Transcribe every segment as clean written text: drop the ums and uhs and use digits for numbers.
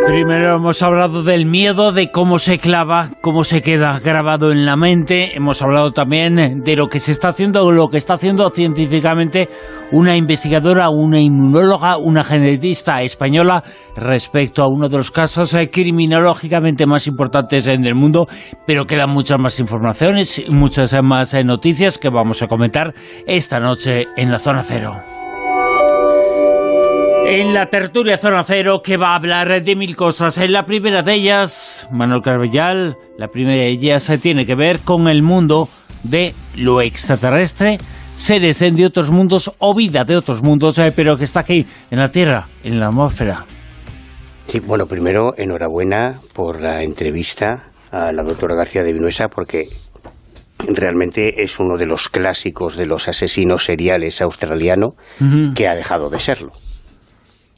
Primero hemos hablado del miedo, de cómo se clava, cómo se queda grabado en la mente. Hemos hablado también de lo que se está haciendo, o lo que está haciendo científicamente una investigadora, una inmunóloga, una genetista española respecto a uno de los casos criminológicamente más importantes en el mundo, pero quedan muchas más informaciones y muchas más noticias que vamos a comentar esta noche en la Zona Cero. En la tertulia Zona Cero, que va a hablar de mil cosas. En la primera de ellas, Manuel Carvellal, la primera de ellas tiene que ver con el mundo de lo extraterrestre, seres de otros mundos o vida de otros mundos, pero que está aquí, en la Tierra, en la atmósfera. Sí, bueno, primero, enhorabuena por la entrevista a la doctora García de Vinuesa, porque realmente es uno de los clásicos de los asesinos seriales australiano que ha dejado de serlo.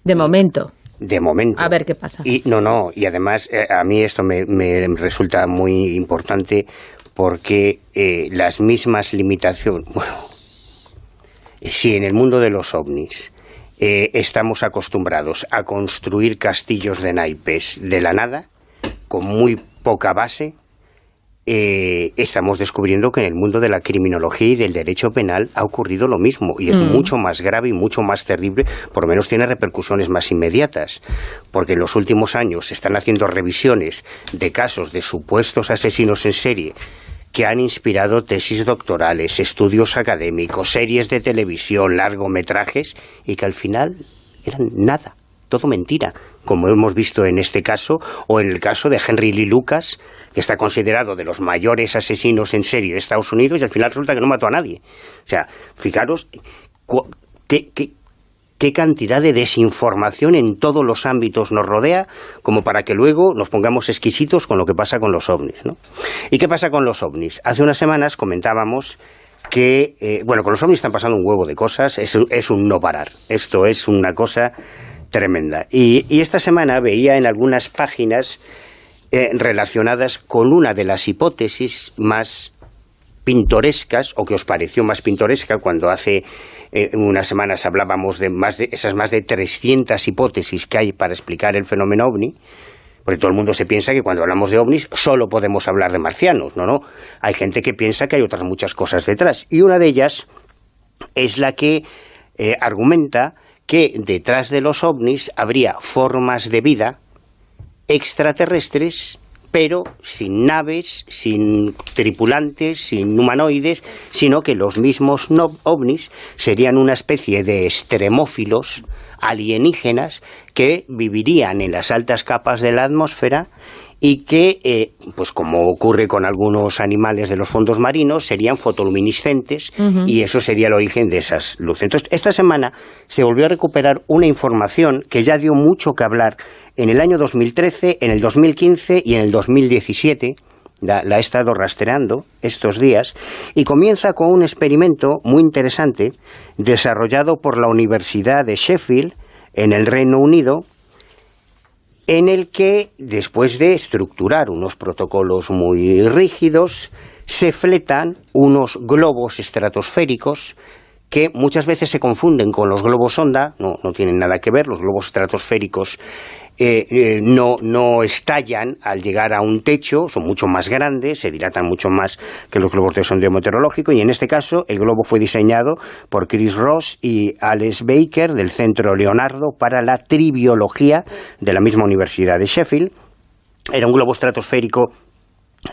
De momento. De momento. A ver qué pasa. Y además a mí esto me resulta muy importante porque las mismas limitaciones... Bueno, si en el mundo de los ovnis estamos acostumbrados a construir castillos de naipes de la nada, con muy poca base, estamos descubriendo que en el mundo de la criminología y del derecho penal ha ocurrido lo mismo, y es mucho más grave y mucho más terrible, por lo menos tiene repercusiones más inmediatas, porque en los últimos años se están haciendo revisiones de casos de supuestos asesinos en serie que han inspirado tesis doctorales, estudios académicos, series de televisión, largometrajes, y que al final eran nada, todo mentira, como hemos visto en este caso, o en el caso de Henry Lee Lucas, que está considerado de los mayores asesinos en serie de Estados Unidos, y al final resulta que no mató a nadie. O sea, fijaros qué cantidad de desinformación en todos los ámbitos nos rodea, como para que luego nos pongamos exquisitos con lo que pasa con los ovnis, ¿no? ¿Y qué pasa con los ovnis? Hace unas semanas comentábamos que, con los ovnis están pasando un huevo de cosas, es un no parar. Esto es una cosa tremenda. Y esta semana veía en algunas páginas relacionadas con una de las hipótesis más pintorescas, o que os pareció más pintoresca, cuando hace unas semanas hablábamos de esas más de 300 hipótesis que hay para explicar el fenómeno ovni, porque todo el mundo se piensa que cuando hablamos de ovnis solo podemos hablar de marcianos. No, hay gente que piensa que hay otras muchas cosas detrás, y una de ellas es la que argumenta que detrás de los ovnis habría formas de vida extraterrestres, pero sin naves, sin tripulantes, sin humanoides, sino que los mismos ovnis serían una especie de extremófilos alienígenas que vivirían en las altas capas de la atmósfera y que, pues como ocurre con algunos animales de los fondos marinos, serían fotoluminiscentes, y eso sería el origen de esas luces. Entonces, esta semana se volvió a recuperar una información que ya dio mucho que hablar en el año 2013, en el 2015 y en el 2017, la he estado rastreando estos días, y comienza con un experimento muy interesante desarrollado por la Universidad de Sheffield, en el Reino Unido, en el que, después de estructurar unos protocolos muy rígidos, se fletan unos globos estratosféricos que muchas veces se confunden con los globos sonda. No tienen nada que ver. Los globos estratosféricos no estallan al llegar a un techo, son mucho más grandes, se dilatan mucho más que los globos de sondeo meteorológico, y en este caso el globo fue diseñado por Chris Ross y Alex Baker del Centro Leonardo para la Tribiología de la misma Universidad de Sheffield. Era un globo estratosférico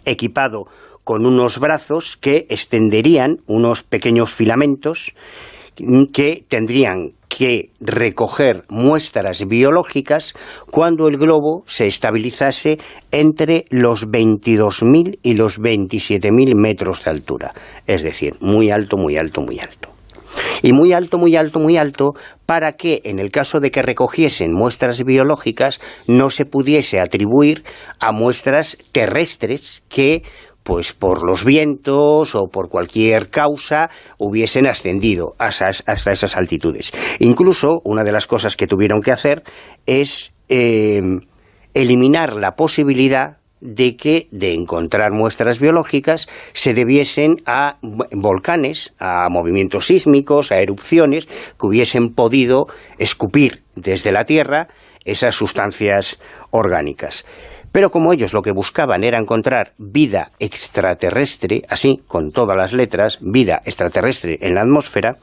equipado con unos brazos que extenderían unos pequeños filamentos que tendrían que recoger muestras biológicas cuando el globo se estabilizase entre los 22.000 y los 27.000 metros de altura. Es decir, muy alto, muy alto, muy alto. Y muy alto, muy alto, muy alto, para que en el caso de que recogiesen muestras biológicas no se pudiese atribuir a muestras terrestres que, pues por los vientos o por cualquier causa, hubiesen ascendido hasta esas altitudes. Incluso, una de las cosas que tuvieron que hacer es eliminar la posibilidad de encontrar muestras biológicas se debiesen a volcanes, a movimientos sísmicos, a erupciones que hubiesen podido escupir desde la Tierra esas sustancias orgánicas. Pero como ellos lo que buscaban era encontrar vida extraterrestre, así, con todas las letras, vida extraterrestre en la atmósfera,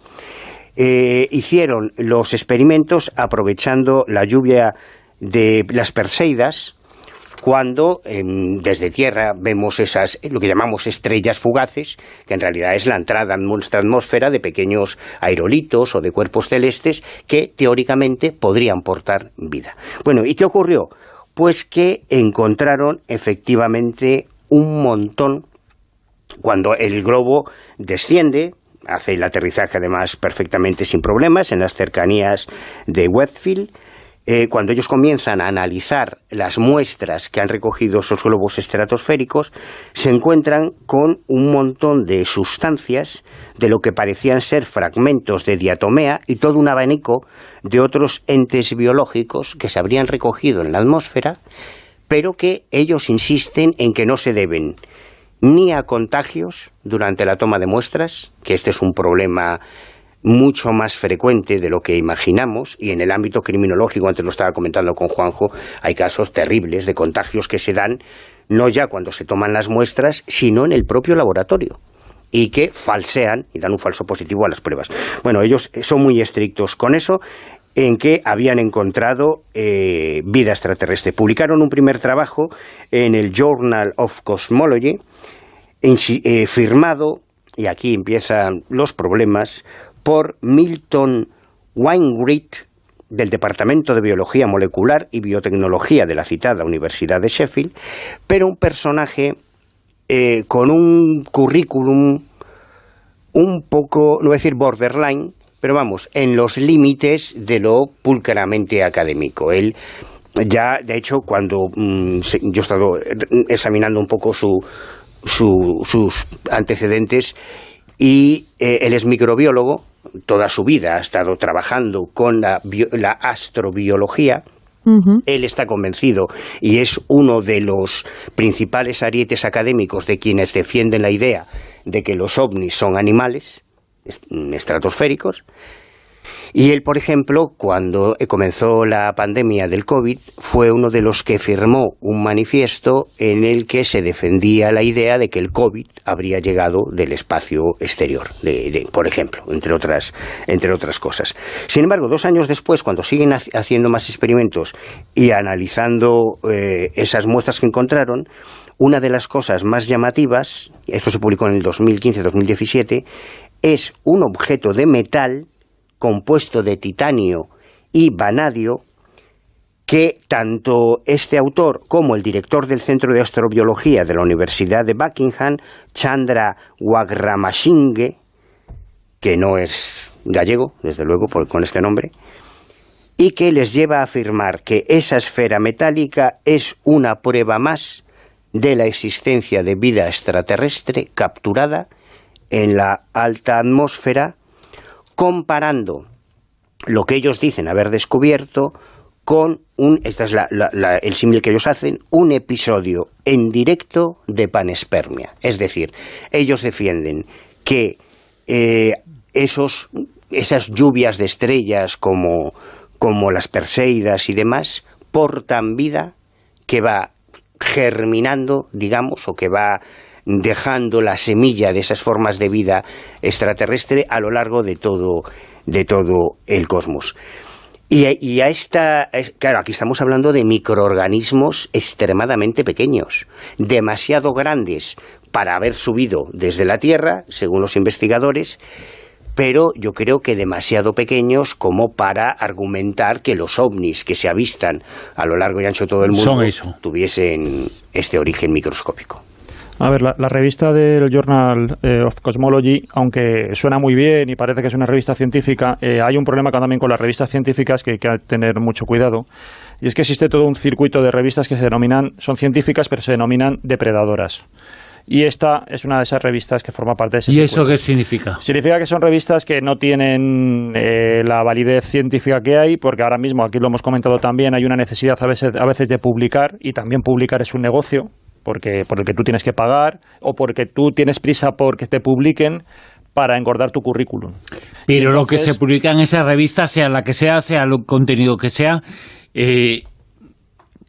hicieron los experimentos aprovechando la lluvia de las Perseidas, cuando desde Tierra vemos esas, lo que llamamos estrellas fugaces, que en realidad es la entrada en nuestra atmósfera de pequeños aerolitos o de cuerpos celestes que teóricamente podrían portar vida. Bueno, ¿y qué ocurrió? Pues que encontraron efectivamente un montón. Cuando el globo desciende, hace el aterrizaje además perfectamente sin problemas en las cercanías de Wheatfield. Cuando ellos comienzan a analizar las muestras que han recogido esos globos estratosféricos, se encuentran con un montón de sustancias de lo que parecían ser fragmentos de diatomea y todo un abanico de otros entes biológicos que se habrían recogido en la atmósfera, pero que ellos insisten en que no se deben ni a contagios durante la toma de muestras, que este es un problema mucho más frecuente de lo que imaginamos, y en el ámbito criminológico, antes lo estaba comentando con Juanjo, hay casos terribles de contagios que se dan no ya cuando se toman las muestras, sino en el propio laboratorio, y que falsean y dan un falso positivo a las pruebas. Bueno, ellos son muy estrictos con eso, en que habían encontrado vida extraterrestre. Publicaron un primer trabajo en el Journal of Cosmology, firmado, y aquí empiezan los problemas, por Milton Wainwright, del Departamento de Biología Molecular y Biotecnología de la citada Universidad de Sheffield, pero un personaje con un currículum un poco, no voy a decir borderline, pero vamos, en los límites de lo pulcramente académico. Él ya, de hecho, cuando yo he estado examinando un poco sus antecedentes, y él es microbiólogo, toda su vida ha estado trabajando con la astrobiología. Él está convencido y es uno de los principales arietes académicos de quienes defienden la idea de que los ovnis son animales estratosféricos. Y él, por ejemplo, cuando comenzó la pandemia del COVID, fue uno de los que firmó un manifiesto en el que se defendía la idea de que el COVID habría llegado del espacio exterior, por ejemplo, entre otras cosas. Sin embargo, 2 años después, cuando siguen haciendo más experimentos y analizando esas muestras que encontraron, una de las cosas más llamativas, esto se publicó en el 2015-2017, es un objeto de metal compuesto de titanio y vanadio, que tanto este autor como el director del Centro de Astrobiología de la Universidad de Buckingham, Chandra Wickramasinghe, que no es gallego, desde luego, con este nombre, y que les lleva a afirmar que esa esfera metálica es una prueba más de la existencia de vida extraterrestre capturada en la alta atmósfera, comparando lo que ellos dicen haber descubierto con este es el símil que ellos hacen, un episodio en directo de panspermia. Es decir, ellos defienden que esas lluvias de estrellas como las Perseidas y demás portan vida que va germinando, digamos, o que va dejando la semilla de esas formas de vida extraterrestre a lo largo de todo el cosmos. Claro, aquí estamos hablando de microorganismos extremadamente pequeños, demasiado grandes para haber subido desde la Tierra, según los investigadores, pero yo creo que demasiado pequeños como para argumentar que los ovnis que se avistan a lo largo y ancho de todo el mundo tuviesen este origen microscópico. A ver, la revista del Journal of Cosmology, aunque suena muy bien y parece que es una revista científica, hay un problema también con las revistas científicas que hay que tener mucho cuidado. Y es que existe todo un circuito de revistas que son científicas, pero se denominan depredadoras. y esta es una de esas revistas que forma parte de ese ¿Y círculo. eso qué significa? Significa que son revistas que no tienen la validez científica que hay, porque ahora mismo, aquí lo hemos comentado también, hay una necesidad a veces de publicar, y también publicar es un negocio, por el que tú tienes que pagar, o porque tú tienes prisa porque te publiquen para engordar tu currículum. Pero entonces, lo que se publica en esa revista, sea la que sea el contenido que sea,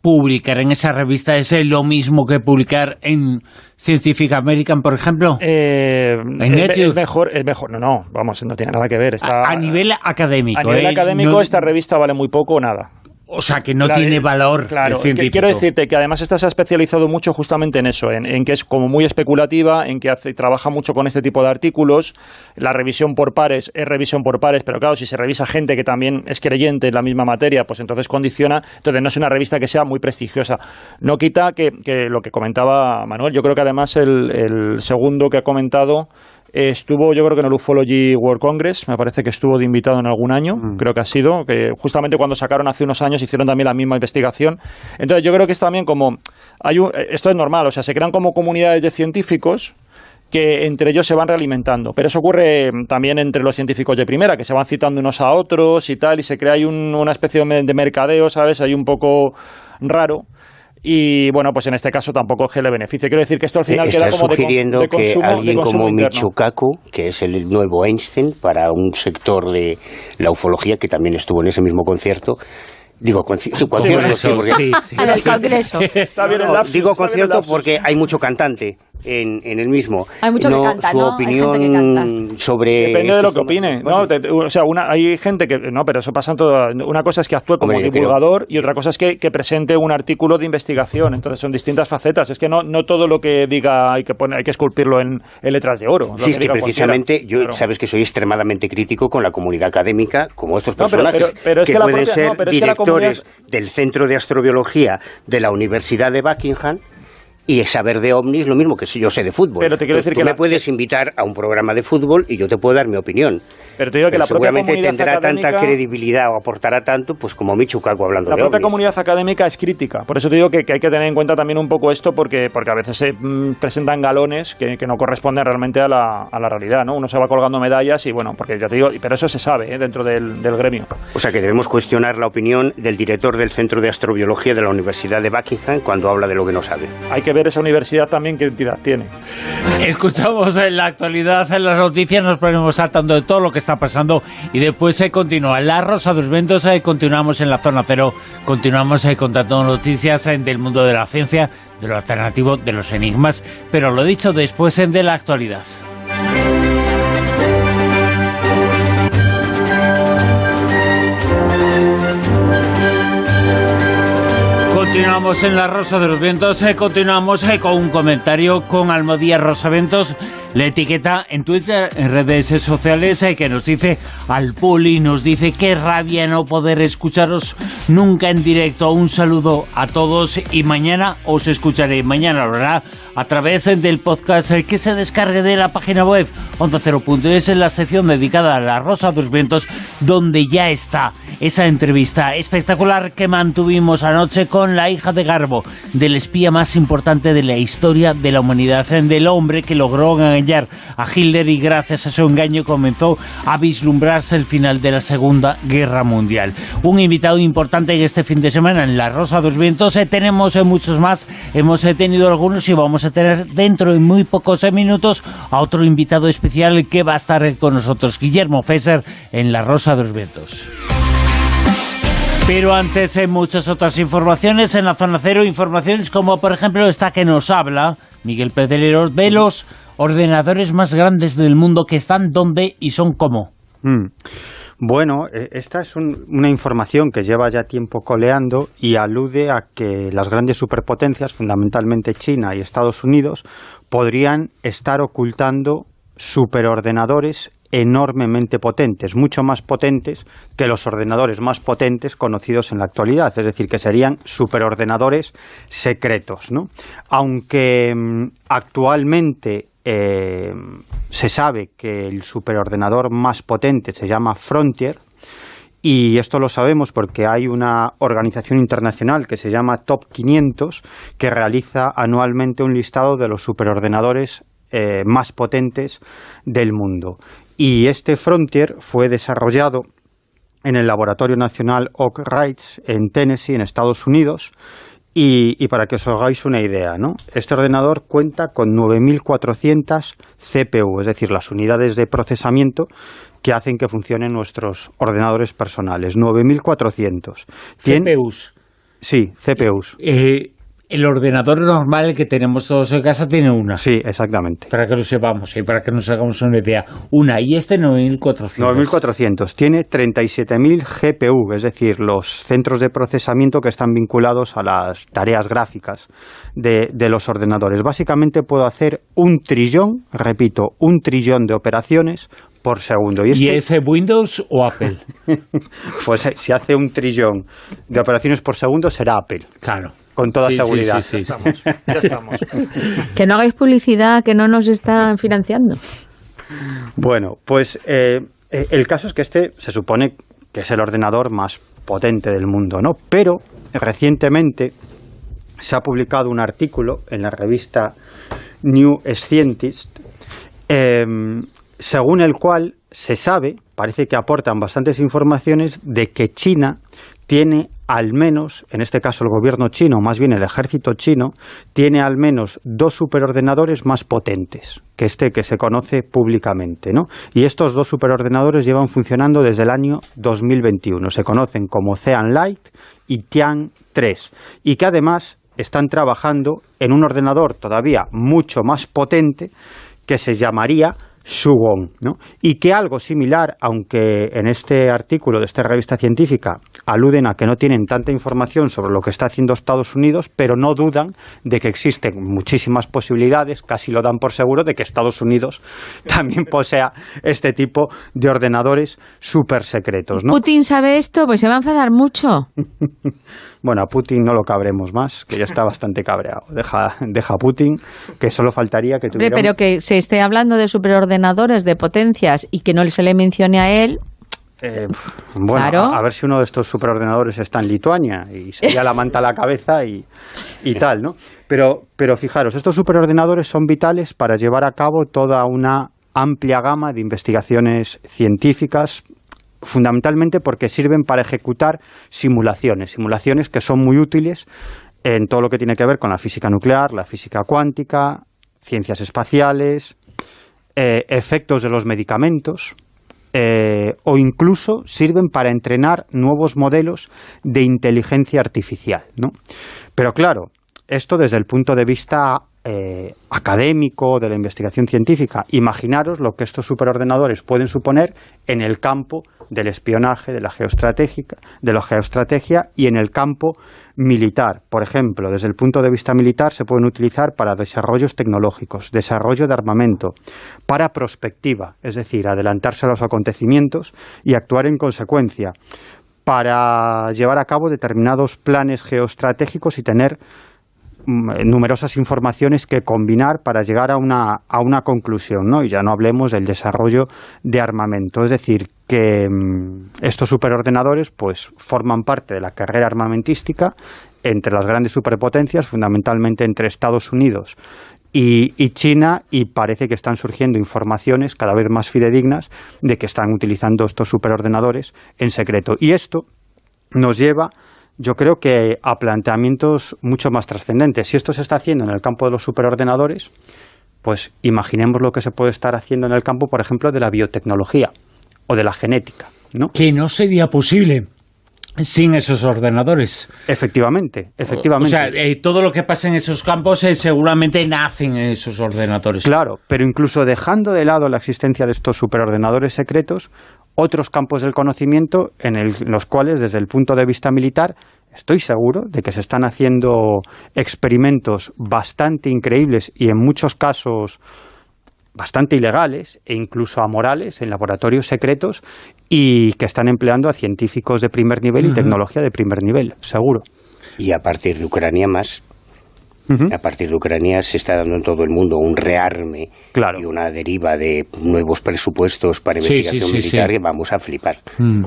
publicar en esa revista es lo mismo que publicar en Scientific American, por ejemplo. es mejor, no, vamos, no tiene nada que ver. A nivel académico. A nivel académico, no, esta revista vale muy poco o nada. O sea, que no tiene valor científico. Quiero decirte que además esta se ha especializado mucho justamente en eso, en que es como muy especulativa, en que trabaja mucho con este tipo de artículos. La revisión por pares es revisión por pares, pero claro, si se revisa gente que también es creyente en la misma materia, pues entonces condiciona. Entonces no es una revista que sea muy prestigiosa. No quita que lo que comentaba Manuel, yo creo que además el segundo que ha comentado estuvo, yo creo que en el Ufology World Congress, me parece que estuvo de invitado en algún año, creo que ha sido, que justamente cuando sacaron hace unos años hicieron también la misma investigación. Entonces yo creo que es también como, esto es normal, o sea, se crean como comunidades de científicos que entre ellos se van realimentando, pero eso ocurre también entre los científicos de primera, que se van citando unos a otros y tal, y se crea ahí una especie de mercadeo, ¿sabes? Ahí un poco raro. Y bueno, pues en este caso tampoco es que le beneficie. Quiero decir que esto al final queda como sugiriendo de consumo, que alguien como interno. Michio Kaku, que es el nuevo Einstein para un sector de la ufología, que también estuvo en ese mismo concierto. Digo, concierto, sí, porque... En el Congreso. Está bien el lapsus, digo está bien el concierto lapsus. porque hay mucho cantante en el mismo. Hay mucho que canta, su ¿no? Hay gente que opinión canta. sobre... Depende de lo que estos opine, temas, ¿no? O sea, hay gente que... No, pero eso pasa en todo. Una cosa es que actúe como Hombre, divulgador y otra cosa es que presente un artículo de investigación. Entonces son distintas facetas. Es que no todo lo que diga hay que esculpirlo en letras de oro. Sí, es que precisamente cualquiera. yo, Claro. sabes que soy extremadamente crítico con la comunidad académica, como estos No, pero personajes, es que que la pueden propia- ser no, pero es que la directores comunidad- del Centro de Astrobiología de la Universidad de Buckingham, y saber de ovnis lo mismo que si yo sé de fútbol. Pero te quiero decir Tú que me puedes invitar a un programa de fútbol y yo te puedo dar mi opinión. Pero te digo que la propia seguramente comunidad tendrá académica... tanta credibilidad o aportará tanto, pues como Michio Kaku hablando La de propia ovnis. comunidad académica es crítica. Por eso te digo que hay que tener en cuenta también un poco esto, porque a veces se presentan galones que no corresponden realmente a la realidad, ¿no? Uno se va colgando medallas y bueno, porque ya te digo, pero eso se sabe dentro del gremio. O sea que debemos cuestionar la opinión del director del Centro de Astrobiología de la Universidad de Buckingham cuando habla de lo que no sabe. Hay que ver esa universidad también qué entidad tiene. Escuchamos en la actualidad, en las noticias, nos ponemos al tanto de todo lo que está pasando y después se continúa La Rosa de los Vientos, continuamos en la Zona Cero, continuamos contando noticias del mundo de la ciencia, de lo alternativo, de los enigmas, pero lo dicho, después de la actualidad. Continuamos en La Rosa de los Vientos, continuamos con un comentario con Almodía Rosaventos, la etiqueta en Twitter, en redes sociales, que nos dice al Puli, nos dice qué rabia no poder escucharos nunca en directo. Un saludo a todos y mañana os escucharé, mañana lo hará a través del podcast que se descargue de la página web ondacero.es en la sección dedicada a La Rosa de los Vientos, donde ya está esa entrevista espectacular que mantuvimos anoche con la hija de Garbo, del espía más importante de la historia de la humanidad, del hombre que logró engañar a Hitler y gracias a su engaño comenzó a vislumbrarse el final de la Segunda Guerra Mundial. Un invitado importante en este fin de semana en La Rosa de los Vientos. Tenemos muchos más, hemos tenido algunos y vamos a tener dentro de muy pocos minutos a otro invitado especial que va a estar con nosotros, Guillermo Fesser, en La Rosa de los Vientos. Pero antes muchas otras informaciones en la Zona Cero, informaciones como por ejemplo esta que nos habla Miguel Pedrero de los ordenadores más grandes del mundo, que están dónde y son cómo. Bueno, esta es una información que lleva ya tiempo coleando y alude a que las grandes superpotencias, fundamentalmente China y Estados Unidos, podrían estar ocultando superordenadores enormemente potentes, mucho más potentes que los ordenadores más potentes conocidos en la actualidad, es decir, que serían superordenadores secretos, ¿no? Aunque actualmente se sabe que el superordenador más potente se llama Frontier y esto lo sabemos porque hay una organización internacional que se llama Top 500 que realiza anualmente un listado de los superordenadores más potentes del mundo. Y este Frontier fue desarrollado en el Laboratorio Nacional Oak Ridge en Tennessee, en Estados Unidos. Y para que os hagáis una idea, ¿no? Este ordenador cuenta con 9.400 CPU, es decir, las unidades de procesamiento que hacen que funcionen nuestros ordenadores personales. 9.400. CPUs. Sí, CPUs. El ordenador normal que tenemos todos en casa tiene una. Sí, exactamente. Para que lo sepamos y para que nos hagamos una idea. Una, y este 9.400. 9.400. Tiene 37.000 GPU, es decir, los centros de procesamiento que están vinculados a las tareas gráficas de los ordenadores. Básicamente puedo hacer 1 trillón, repito, 1 trillón de operaciones por segundo. ¿Y es Windows o Apple? Pues si hace 1 trillón de operaciones por segundo será Apple. Claro. Con toda seguridad. Sí. Ya estamos. Que no hagáis publicidad, que no nos están financiando. Bueno, pues el caso es que este se supone que es el ordenador más potente del mundo, ¿no? Pero recientemente se ha publicado un artículo en la revista New Scientist según el cual se sabe, parece que aportan bastantes informaciones, de que China tiene al menos, en este caso el gobierno chino, más bien el ejército chino, tiene al menos 2 superordenadores más potentes que este que se conoce públicamente, ¿no? Y estos 2 superordenadores llevan funcionando desde el año 2021. Se conocen como Xeon Light y Tian 3, y que además están trabajando en un ordenador todavía mucho más potente que se llamaría Shugong, ¿no? Y que algo similar, aunque en este artículo de esta revista científica aluden a que no tienen tanta información sobre lo que está haciendo Estados Unidos, pero no dudan de que existen muchísimas posibilidades, casi lo dan por seguro, de que Estados Unidos también posea este tipo de ordenadores súper secretos, ¿no? ¿Putin sabe esto? Pues se va a enfadar mucho. Bueno, a Putin no lo cabremos más, que ya está bastante cabreado. Deja a Putin, que solo faltaría que tuviera... Pero que se esté hablando de superordenadores, de potencias, y que no se le mencione a él... bueno, claro. a ver si uno de estos superordenadores está en Lituania y se ya la manta a la cabeza y tal, ¿no? Pero fijaros, estos superordenadores son vitales para llevar a cabo toda una amplia gama de investigaciones científicas, fundamentalmente porque sirven para ejecutar simulaciones que son muy útiles en todo lo que tiene que ver con la física nuclear, la física cuántica, ciencias espaciales, efectos de los medicamentos, o incluso sirven para entrenar nuevos modelos de inteligencia artificial, ¿no? Pero claro, esto desde el punto de vista académico, de la investigación científica. Imaginaros lo que estos superordenadores pueden suponer en el campo del espionaje, de la geoestrategia y en el campo militar. Por ejemplo, desde el punto de vista militar se pueden utilizar para desarrollos tecnológicos, desarrollo de armamento, para prospectiva, es decir, adelantarse a los acontecimientos y actuar en consecuencia, para llevar a cabo determinados planes geoestratégicos y tener numerosas informaciones que combinar para llegar a una conclusión, ¿no? Y ya no hablemos del desarrollo de armamento. Es decir, que estos superordenadores pues forman parte de la carrera armamentística entre las grandes superpotencias, fundamentalmente entre Estados Unidos y China, y parece que están surgiendo informaciones cada vez más fidedignas de que están utilizando estos superordenadores en secreto. Y esto nos lleva, yo creo, que a planteamientos mucho más trascendentes. Si esto se está haciendo en el campo de los superordenadores, pues imaginemos lo que se puede estar haciendo en el campo, por ejemplo, de la biotecnología o de la genética, ¿no? Que no sería posible sin esos ordenadores. Efectivamente. O sea, todo lo que pasa en esos campos seguramente nacen en esos ordenadores. Claro, pero incluso dejando de lado la existencia de estos superordenadores secretos, otros campos del conocimiento en los cuales, desde el punto de vista militar, estoy seguro de que se están haciendo experimentos bastante increíbles y en muchos casos bastante ilegales e incluso amorales en laboratorios secretos, y que están empleando a científicos de primer nivel y tecnología de primer nivel, seguro. Y a partir de Ucrania más. A partir de Ucrania se está dando en todo el mundo un rearme y una deriva de nuevos presupuestos para investigación militar que vamos a flipar.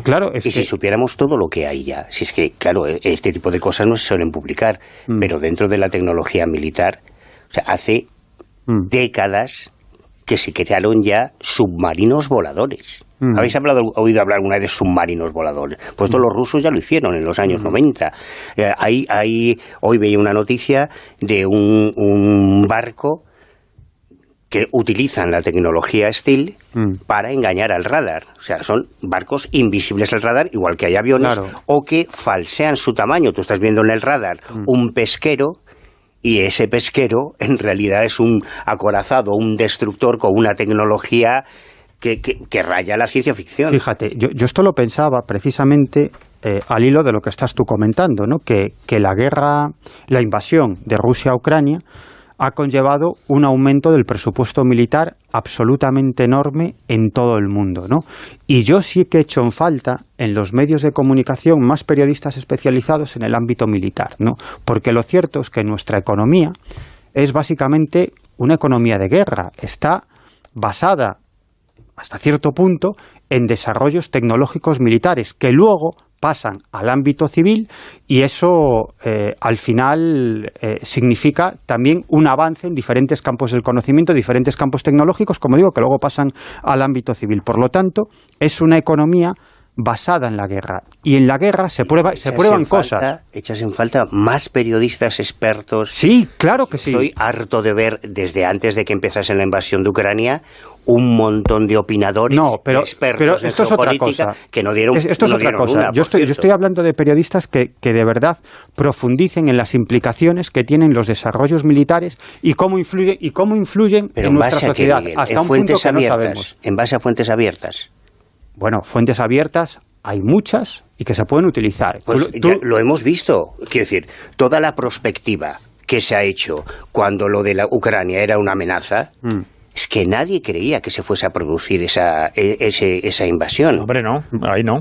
Claro, y si supiéramos todo lo que hay ya, si es que, claro, este tipo de cosas no se suelen publicar, pero dentro de la tecnología militar, o sea, hace décadas que se crearon ya submarinos voladores. ¿Habéis oído hablar alguna vez de submarinos voladores? Pues todos los rusos ya lo hicieron en los años 90. Hoy veía una noticia de un barco que utilizan la tecnología Stealth para engañar al radar. O sea, son barcos invisibles al radar, igual que hay aviones, o que falsean su tamaño. Tú estás viendo en el radar un pesquero, y ese pesquero en realidad es un acorazado, un destructor con una tecnología que raya la ciencia ficción. Fíjate, yo esto lo pensaba precisamente al hilo de lo que estás tú comentando, ¿no? Que la invasión de Rusia a Ucrania ha conllevado un aumento del presupuesto militar absolutamente enorme en todo el mundo, ¿no? Y yo sí que he hecho en falta en los medios de comunicación más periodistas especializados en el ámbito militar, ¿no? Porque lo cierto es que nuestra economía es básicamente una economía de guerra. Está basada hasta cierto punto en desarrollos tecnológicos militares que luego pasan al ámbito civil, y eso al final significa también un avance en diferentes campos del conocimiento, diferentes campos tecnológicos, como digo, que luego pasan al ámbito civil. Por lo tanto, es una economía basada en la guerra, y en la guerra se prueban cosas. Echas en falta más periodistas expertos. Sí, claro que sí. Estoy harto de ver, desde antes de que empezase la invasión de Ucrania, un montón de opinadores, expertos esto es otra cosa. Que no dieron Esto es otra cosa. Yo estoy hablando de periodistas que de verdad profundicen en las implicaciones que tienen los desarrollos militares y cómo influyen en nuestra sociedad. Miguel, hasta un punto que no sabemos. En base a fuentes abiertas. Bueno, fuentes abiertas hay muchas y que se pueden utilizar. Pues ya lo hemos visto. Quiero decir, toda la prospectiva que se ha hecho cuando lo de la Ucrania era una amenaza, es que nadie creía que se fuese a producir esa invasión. Hombre, no, ahí no.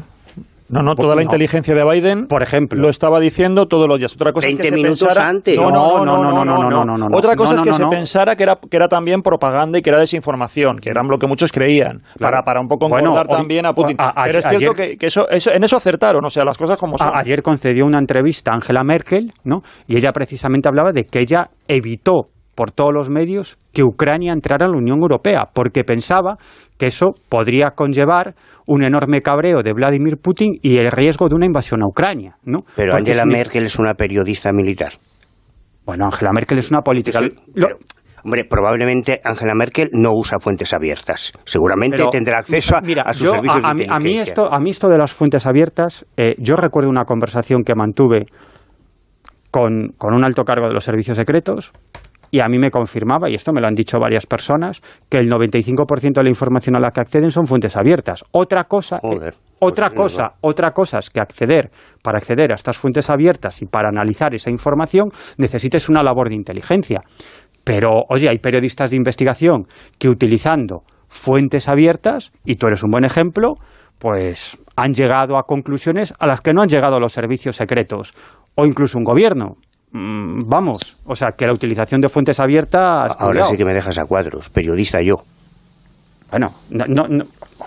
No, toda la inteligencia de Biden, por ejemplo, lo estaba diciendo todos los días. Otra cosa 20 es que minutos se pensara, antes. No. Otra cosa es que se pensara que era también propaganda y que era desinformación, que eran lo que muchos creían, claro, para un poco engordar también a Putin. Pero es cierto que en eso acertaron, o sea, las cosas como son. Ayer concedió una entrevista a Angela Merkel, ¿no? Y ella precisamente hablaba de que ella evitó por todos los medios que Ucrania entrara en la Unión Europea, porque pensaba que eso podría conllevar un enorme cabreo de Vladimir Putin y el riesgo de una invasión a Ucrania, ¿no? Pero Angela Merkel es una periodista militar. Bueno, Angela Merkel es una política... Hombre, probablemente Angela Merkel no usa fuentes abiertas. Seguramente tendrá acceso a sus servicios de inteligencia. A mí esto de las fuentes abiertas, yo recuerdo una conversación que mantuve con un alto cargo de los servicios secretos, y a mí me confirmaba, y esto me lo han dicho varias personas, que el 95% de la información a la que acceden son fuentes abiertas. Otra cosa es que para acceder a estas fuentes abiertas y para analizar esa información necesites una labor de inteligencia. Pero, oye, hay periodistas de investigación que utilizando fuentes abiertas, y tú eres un buen ejemplo, pues han llegado a conclusiones a las que no han llegado los servicios secretos o incluso un gobierno. Vamos, o sea, que la utilización de fuentes abiertas... Ahora sí que me dejas a cuadros, periodista yo. Bueno,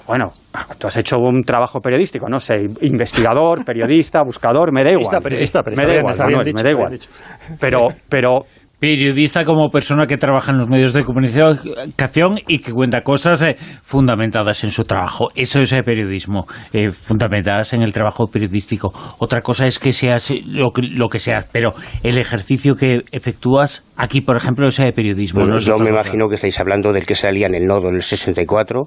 bueno, tú has hecho un trabajo periodístico, no sé, investigador, periodista, buscador, me da igual. Me da igual. Pero periodista como persona que trabaja en los medios de comunicación y que cuenta cosas fundamentadas en su trabajo. Eso es periodismo, fundamentadas en el trabajo periodístico. Otra cosa es que seas lo que seas, pero el ejercicio que efectúas aquí, por ejemplo, es periodismo. Bueno, yo me imagino que estáis hablando del que salía en el nodo en el 64,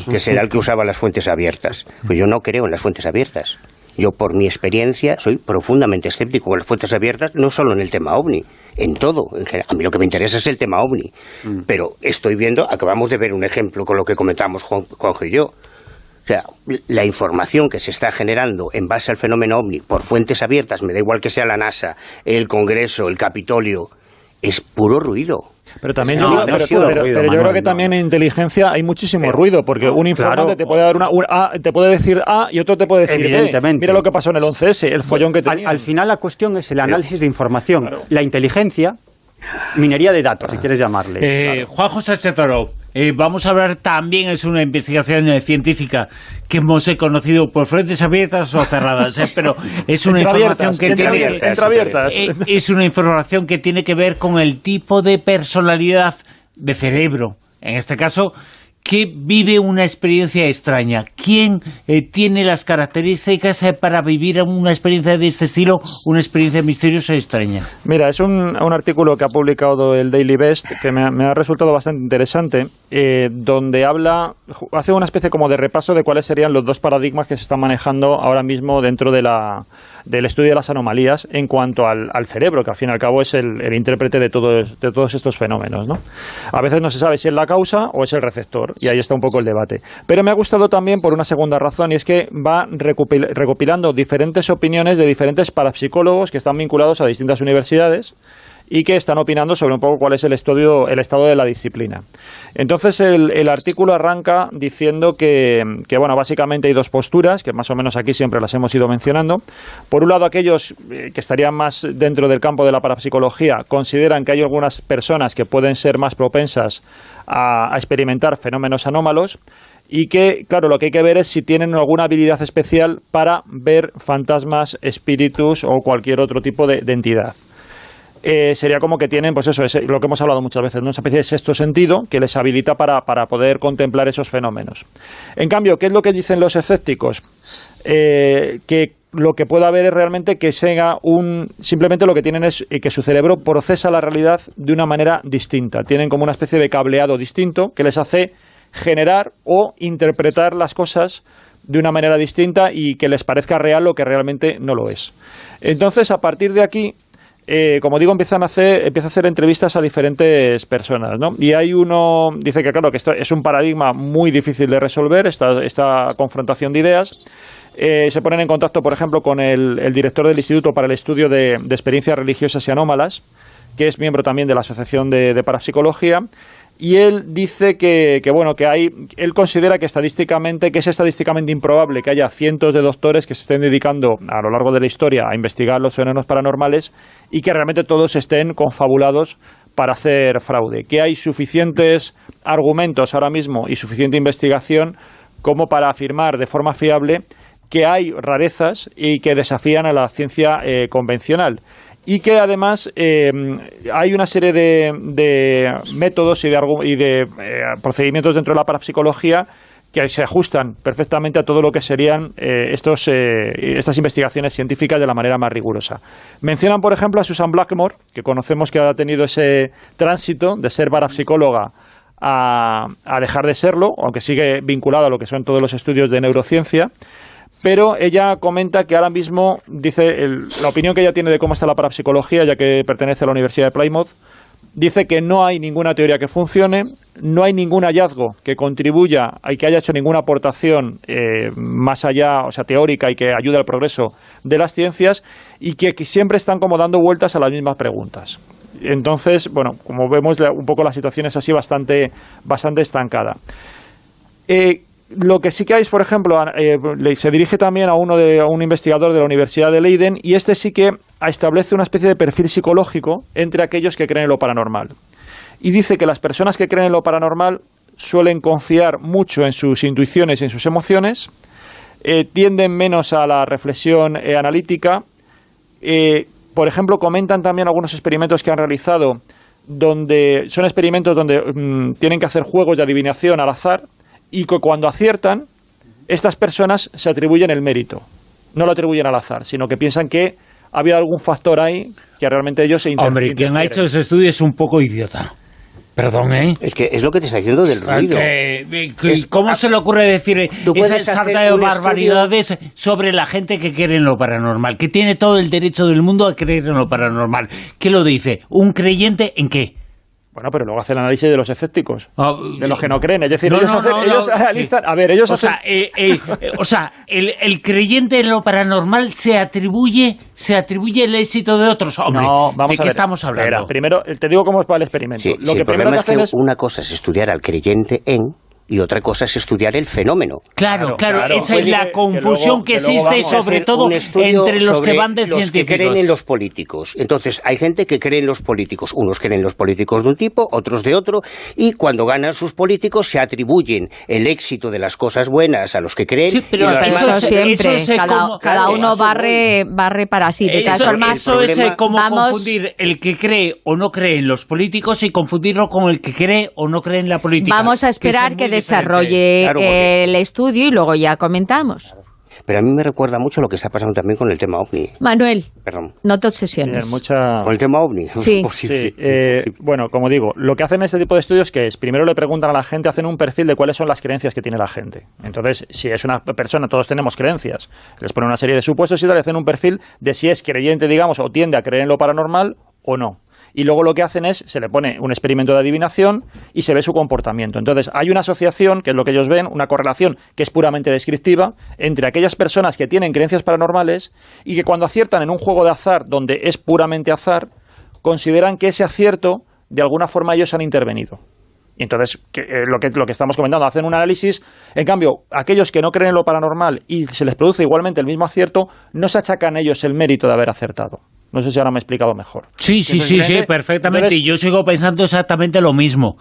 que será el que usaba las fuentes abiertas. Pues yo no creo en las fuentes abiertas. Yo, por mi experiencia, soy profundamente escéptico con las fuentes abiertas, no solo en el tema OVNI, en todo. A mí lo que me interesa es el tema OVNI. Pero acabamos de ver un ejemplo con lo que comentamos Juanjo y yo. O sea, la información que se está generando en base al fenómeno OVNI por fuentes abiertas, me da igual que sea la NASA, el Congreso, el Capitolio, es puro ruido. Pero también yo creo que también en inteligencia hay muchísimo ruido, porque un informante te puede dar te puede decir A y otro te puede decir B. Mira lo que pasó en el 11S, el follón que tenía. Al final la cuestión es el análisis de información. Claro. La inteligencia Minería de datos, si quieres llamarle. Claro. Juan José Chetoro, vamos a hablar también, es una investigación científica que hemos conocido por frentes abiertas o cerradas, pero es una información que es una información que tiene que ver con el tipo de personalidad de cerebro, en este caso, que vive una experiencia extraña. ¿Quién tiene las características para vivir una experiencia de este estilo, una experiencia misteriosa y extraña? Mira, es un artículo que ha publicado el Daily Beast que me ha resultado bastante interesante, donde hace una especie como de repaso de cuáles serían los dos paradigmas que se están manejando ahora mismo dentro del estudio de las anomalías en cuanto al cerebro, que al fin y al cabo es el intérprete de todos estos fenómenos, ¿no? A veces no se sabe si es la causa o es el receptor, y ahí está un poco el debate. Pero me ha gustado también por una segunda razón, y es que va recopilando diferentes opiniones de diferentes parapsicólogos que están vinculados a distintas universidades y que están opinando sobre un poco cuál es el estado de la disciplina. Entonces el artículo arranca diciendo que bueno, básicamente hay dos posturas, que más o menos aquí siempre las hemos ido mencionando. Por un lado, aquellos que estarían más dentro del campo de la parapsicología consideran que hay algunas personas que pueden ser más propensas a experimentar fenómenos anómalos, y que, claro, lo que hay que ver es si tienen alguna habilidad especial para ver fantasmas, espíritus o cualquier otro tipo de entidad. Sería como que tienen, pues eso, es lo que hemos hablado muchas veces, ¿no? Una especie de sexto sentido que les habilita para poder contemplar esos fenómenos. En cambio, ¿qué es lo que dicen los escépticos? Que lo que puede haber es realmente que simplemente lo que tienen es que su cerebro procesa la realidad de una manera distinta. Tienen como una especie de cableado distinto que les hace generar o interpretar las cosas de una manera distinta y que les parezca real lo que realmente no lo es. Entonces, a partir de aquí, como digo, empieza a hacer entrevistas a diferentes personas, ¿no? Y hay uno, dice que claro, que esto es un paradigma muy difícil de resolver, esta confrontación de ideas. Se ponen en contacto, por ejemplo, con el director del Instituto para el Estudio de Experiencias Religiosas y Anómalas, que es miembro también de la Asociación de Parapsicología. Y él dice él considera que es estadísticamente improbable que haya cientos de doctores que se estén dedicando a lo largo de la historia a investigar los fenómenos paranormales y que realmente todos estén confabulados para hacer fraude. Que hay suficientes argumentos ahora mismo y suficiente investigación como para afirmar de forma fiable que hay rarezas y que desafían a la ciencia convencional. Y que además hay una serie de métodos y de procedimientos dentro de la parapsicología que se ajustan perfectamente a todo lo que serían estas investigaciones científicas de la manera más rigurosa. Mencionan, por ejemplo, a Susan Blackmore, que conocemos que ha tenido ese tránsito de ser parapsicóloga a dejar de serlo, aunque sigue vinculada a lo que son todos los estudios de neurociencia. Pero ella comenta que ahora mismo, dice, la opinión que ella tiene de cómo está la parapsicología, ya que pertenece a la Universidad de Plymouth, dice que no hay ninguna teoría que funcione, no hay ningún hallazgo que contribuya y que haya hecho ninguna aportación más allá, o sea, teórica y que ayude al progreso de las ciencias, y que siempre están como dando vueltas a las mismas preguntas. Entonces, bueno, como vemos, un poco la situación es así bastante estancada. Lo que sí que hay es, por ejemplo, se dirige también a un investigador de la Universidad de Leiden, y este sí que establece una especie de perfil psicológico entre aquellos que creen en lo paranormal. Y dice que las personas que creen en lo paranormal suelen confiar mucho en sus intuiciones y en sus emociones, tienden menos a la reflexión analítica. Por ejemplo, comentan también algunos experimentos que han realizado, donde son experimentos donde tienen que hacer juegos de adivinación al azar, y que cuando aciertan, estas personas se atribuyen el mérito. No lo atribuyen al azar, sino que piensan que había algún factor ahí que realmente ellos se interfieren. Hombre, quien ha hecho ese estudio es un poco idiota. Perdón, ¿eh? Es que es lo que te está diciendo del ruido. ¿Cómo se le ocurre decir esa sarta de barbaridades sobre la gente que cree en lo paranormal? Que tiene todo el derecho del mundo a creer en lo paranormal. ¿Qué lo dice? ¿Un creyente en qué? Bueno, pero luego hace el análisis de los escépticos, de los que no creen. Es decir, ellos analizan... Sí. A ver, ellos el creyente en lo paranormal se atribuye el éxito de otros. Hombre, no, vamos ¿de qué estamos hablando? Primero, te digo cómo va el experimento. Sí, el problema es que una cosa es estudiar al creyente en y otra cosa es estudiar el fenómeno. Claro, esa es la confusión que luego existe, vamos a sobre hacer todo un estudio entre los sobre que van de los científicos. que creen en los políticos. Entonces, hay gente que cree en los políticos. Unos creen en los políticos de un tipo, otros de otro, y cuando ganan sus políticos se atribuyen el éxito de las cosas buenas a los que creen. Sí, pero eso siempre, cada uno barre para sí. De todas formas, eso es como confundir el que cree o no cree en los políticos y confundirlo con el que cree o no cree en la política. Vamos a esperar que desarrolle el estudio y luego ya comentamos. Pero a mí me recuerda mucho lo que está pasando también con el tema OVNI. Manuel, Perdón. no te obsesiones. ¿Con el tema OVNI? Sí. Bueno, como digo, lo que hacen este tipo de estudios que es, primero le preguntan a la gente, hacen un perfil de cuáles son las creencias que tiene la gente. Entonces, si es una persona, todos tenemos creencias, les ponen una serie de supuestos y tal, le hacen un perfil de si es creyente, digamos, o tiende a creer en lo paranormal o no. Y luego lo que hacen es, se le pone un experimento de adivinación y se ve su comportamiento. Entonces, hay una asociación, que es lo que ellos ven, una correlación que es puramente descriptiva, entre aquellas personas que tienen creencias paranormales y que cuando aciertan en un juego de azar, donde es puramente azar, consideran que ese acierto, de alguna forma, ellos han intervenido. Y entonces, lo que estamos comentando, hacen un análisis. En cambio, aquellos que no creen en lo paranormal y se les produce igualmente el mismo acierto, no se achacan ellos el mérito de haber acertado. No sé si ahora me he explicado mejor. Sí, perfectamente. Entonces, y yo sigo pensando exactamente lo mismo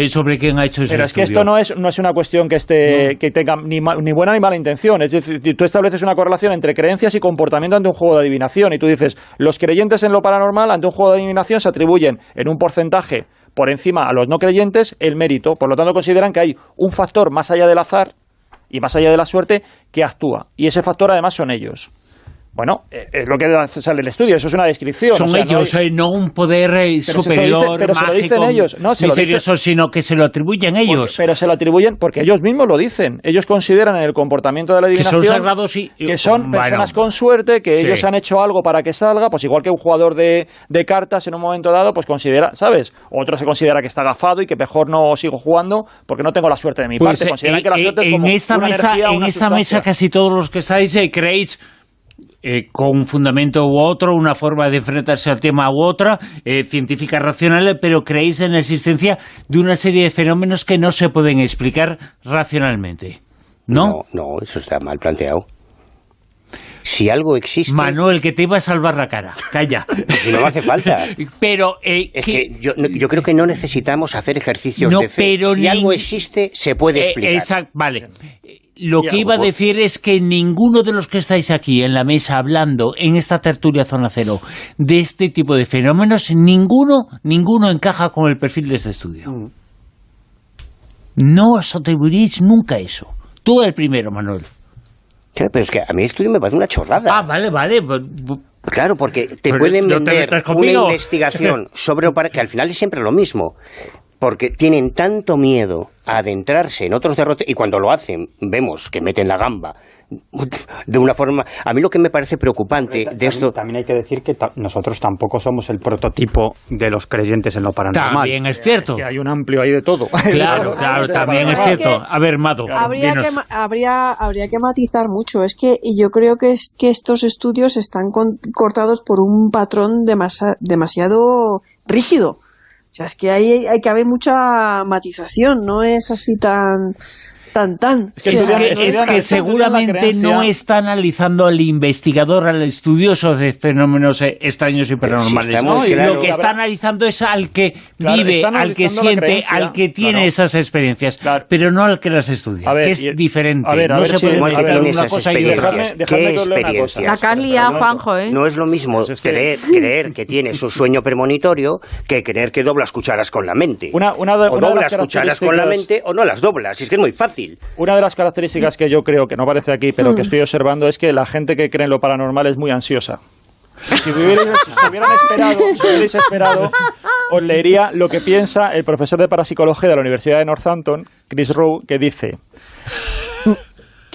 sobre quién ha hecho ese pero estudio. Es que esto no es una cuestión que tenga ni buena ni mala intención. Es decir, tú estableces una correlación entre creencias y comportamiento ante un juego de adivinación. Y tú dices, los creyentes en lo paranormal ante un juego de adivinación se atribuyen en un porcentaje por encima a los no creyentes el mérito. Por lo tanto, consideran que hay un factor más allá del azar y más allá de la suerte que actúa. Y ese factor además son ellos. Bueno, es lo que sale del estudio, eso es una descripción. Son ellos, no un poder superior, pero se lo dicen ellos, misterioso, sino que se lo atribuyen ellos. Pero se lo atribuyen porque ellos mismos lo dicen. Ellos consideran en el comportamiento de la adivinación que son sagrados que son personas con suerte, que ellos han hecho algo para que salga, pues igual que un jugador de cartas en un momento dado, pues considera, ¿sabes? Otro se considera que está agafado y que mejor no sigo jugando porque no tengo la suerte de mi parte. Consideran que la suerte es como una energía, una sustancia. Mesa casi todos los que estáis creéis con un fundamento u otro, una forma de enfrentarse al tema u otra, científica racional, pero creéis en la existencia de una serie de fenómenos que no se pueden explicar racionalmente, ¿no? No, eso está mal planteado. Si algo existe... Manuel, que te iba a salvar la cara, calla. Si no me hace falta. Pero es que yo creo que no necesitamos hacer ejercicios de fe. Pero si algo existe, se puede explicar. Vale. Lo que iba a decir es que ninguno de los que estáis aquí en la mesa hablando en esta tertulia Zona Cero de este tipo de fenómenos, ninguno encaja con el perfil de este estudio. No os atribuiréis nunca eso. Tú el primero, Manuel. Claro, pero es que a mí el estudio me parece una chorrada. Ah, vale. Claro, porque te pueden vender una investigación sobre que al final es siempre lo mismo. Porque tienen tanto miedo a adentrarse en otros derrotes y cuando lo hacen vemos que meten la gamba de una forma... A mí lo que me parece preocupante de esto... También hay que decir que nosotros tampoco somos el prototipo de los creyentes en lo paranormal. También es cierto. Es que hay un amplio ahí de todo. Claro, también es cierto. A ver, Mado. Habría que matizar mucho. Es que yo creo que estos estudios están cortados por un patrón demasiado rígido. O sea, es que hay que haber mucha matización, no es así tan. Es que seguramente no está analizando al investigador, al estudioso de fenómenos extraños y paranormales. ¿No? Lo que está analizando es al que vive, al que siente, al que tiene esas experiencias, pero no al que las estudia, que es diferente. No se puede mezclar una cosa y otra. ¿Qué experiencias? La Carlia, Juanjo, No es lo mismo creer que tienes un sueño premonitorio que creer que doblas cucharas con la mente. O doblas cucharas con la mente o no las doblas. Es que es muy fácil. Una de las características que yo creo que no aparece aquí, pero que estoy observando, es que la gente que cree en lo paranormal es muy ansiosa. Si hubierais esperado, os leería lo que piensa el profesor de parapsicología de la Universidad de Northampton, Chris Rowe, que dice...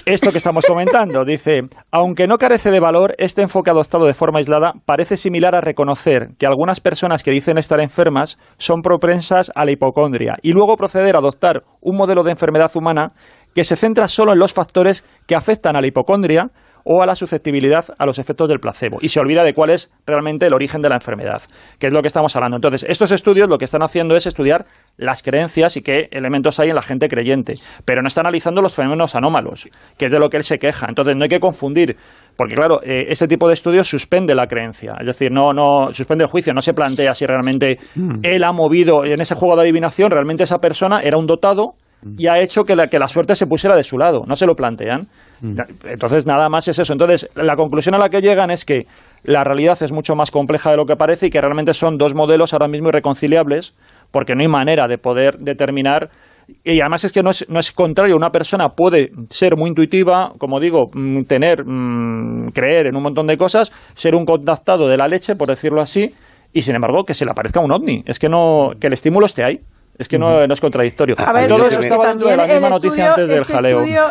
Esto que estamos comentando, dice, aunque no carece de valor, este enfoque adoptado de forma aislada parece similar a reconocer que algunas personas que dicen estar enfermas son propensas a la hipocondria y luego proceder a adoptar un modelo de enfermedad humana que se centra solo en los factores que afectan a la hipocondria, o a la susceptibilidad a los efectos del placebo, y se olvida de cuál es realmente el origen de la enfermedad, que es lo que estamos hablando. Entonces, estos estudios lo que están haciendo es estudiar las creencias y qué elementos hay en la gente creyente, pero no está analizando los fenómenos anómalos, que es de lo que él se queja. Entonces, no hay que confundir, porque claro, este tipo de estudios suspende la creencia, es decir, no suspende el juicio, no se plantea si realmente él ha movido en ese juego de adivinación, realmente esa persona era un dotado y ha hecho que la suerte se pusiera de su lado, no se lo plantean. Entonces, nada más es eso. Entonces, la conclusión a la que llegan es que la realidad es mucho más compleja de lo que parece y que realmente son dos modelos ahora mismo irreconciliables, porque no hay manera de poder determinar. Y además es que no es contrario, una persona puede ser muy intuitiva, como digo, creer en un montón de cosas, ser un contactado de la leche, por decirlo así, y sin embargo que se le aparezca un ovni. Es que que el estímulo esté ahí. Es que no es contradictorio. A ver, todo eso estaba dentro de la misma noticia antes del jaleo. Estudio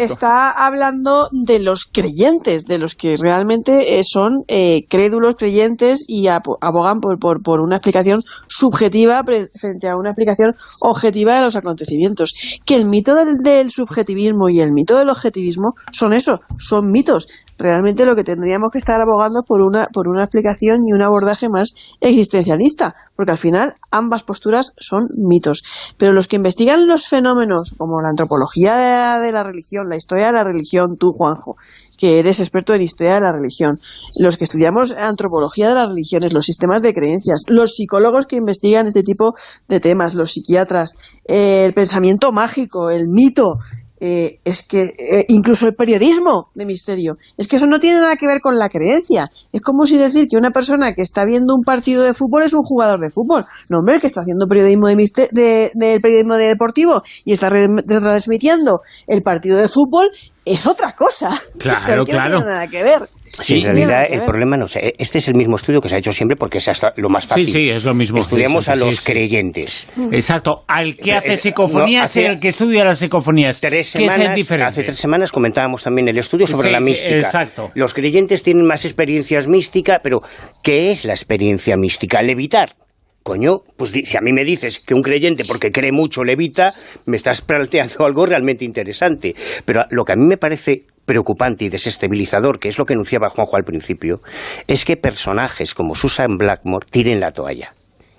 está hablando de los creyentes, de los que realmente son crédulos, creyentes y abogan por una explicación subjetiva frente a una explicación objetiva de los acontecimientos. Que el mito del subjetivismo y el mito del objetivismo son eso, son mitos. Realmente lo que tendríamos que estar abogando por una explicación y un abordaje más existencialista, porque al final ambas posturas son mitos. Pero los que investigan los fenómenos, como la antropología de la religión, la historia de la religión, tú, Juanjo, que eres experto en historia de la religión, los que estudiamos antropología de las religiones, los sistemas de creencias, los psicólogos que investigan este tipo de temas, los psiquiatras, el pensamiento mágico, el mito, es que incluso el periodismo de misterio, es que eso no tiene nada que ver con la creencia. Es como si decir que una persona que está viendo un partido de fútbol es un jugador de fútbol. No, hombre, el que está haciendo periodismo del periodismo deportivo y está retransmitiendo el partido de fútbol es otra cosa. Claro, o sea, que claro. No tiene nada que ver. Sí, en realidad el problema no sé. Este es el mismo estudio que se ha hecho siempre porque es hasta lo más fácil. Sí, es lo mismo. Estudiamos a los sí. creyentes. Exacto. Al que hace psicofonías y al que estudia las psicofonías. ¿Qué es el diferente? Hace 3 semanas comentábamos también el estudio sobre la mística. Exacto. Los creyentes tienen más experiencias místicas, pero ¿qué es la experiencia mística? Levitar. Coño, pues si a mí me dices que un creyente, porque cree mucho, levita, me estás planteando algo realmente interesante. Pero lo que a mí me parece preocupante y desestabilizador, que es lo que enunciaba Juanjo al principio, es que personajes como Susan Blackmore tiren la toalla.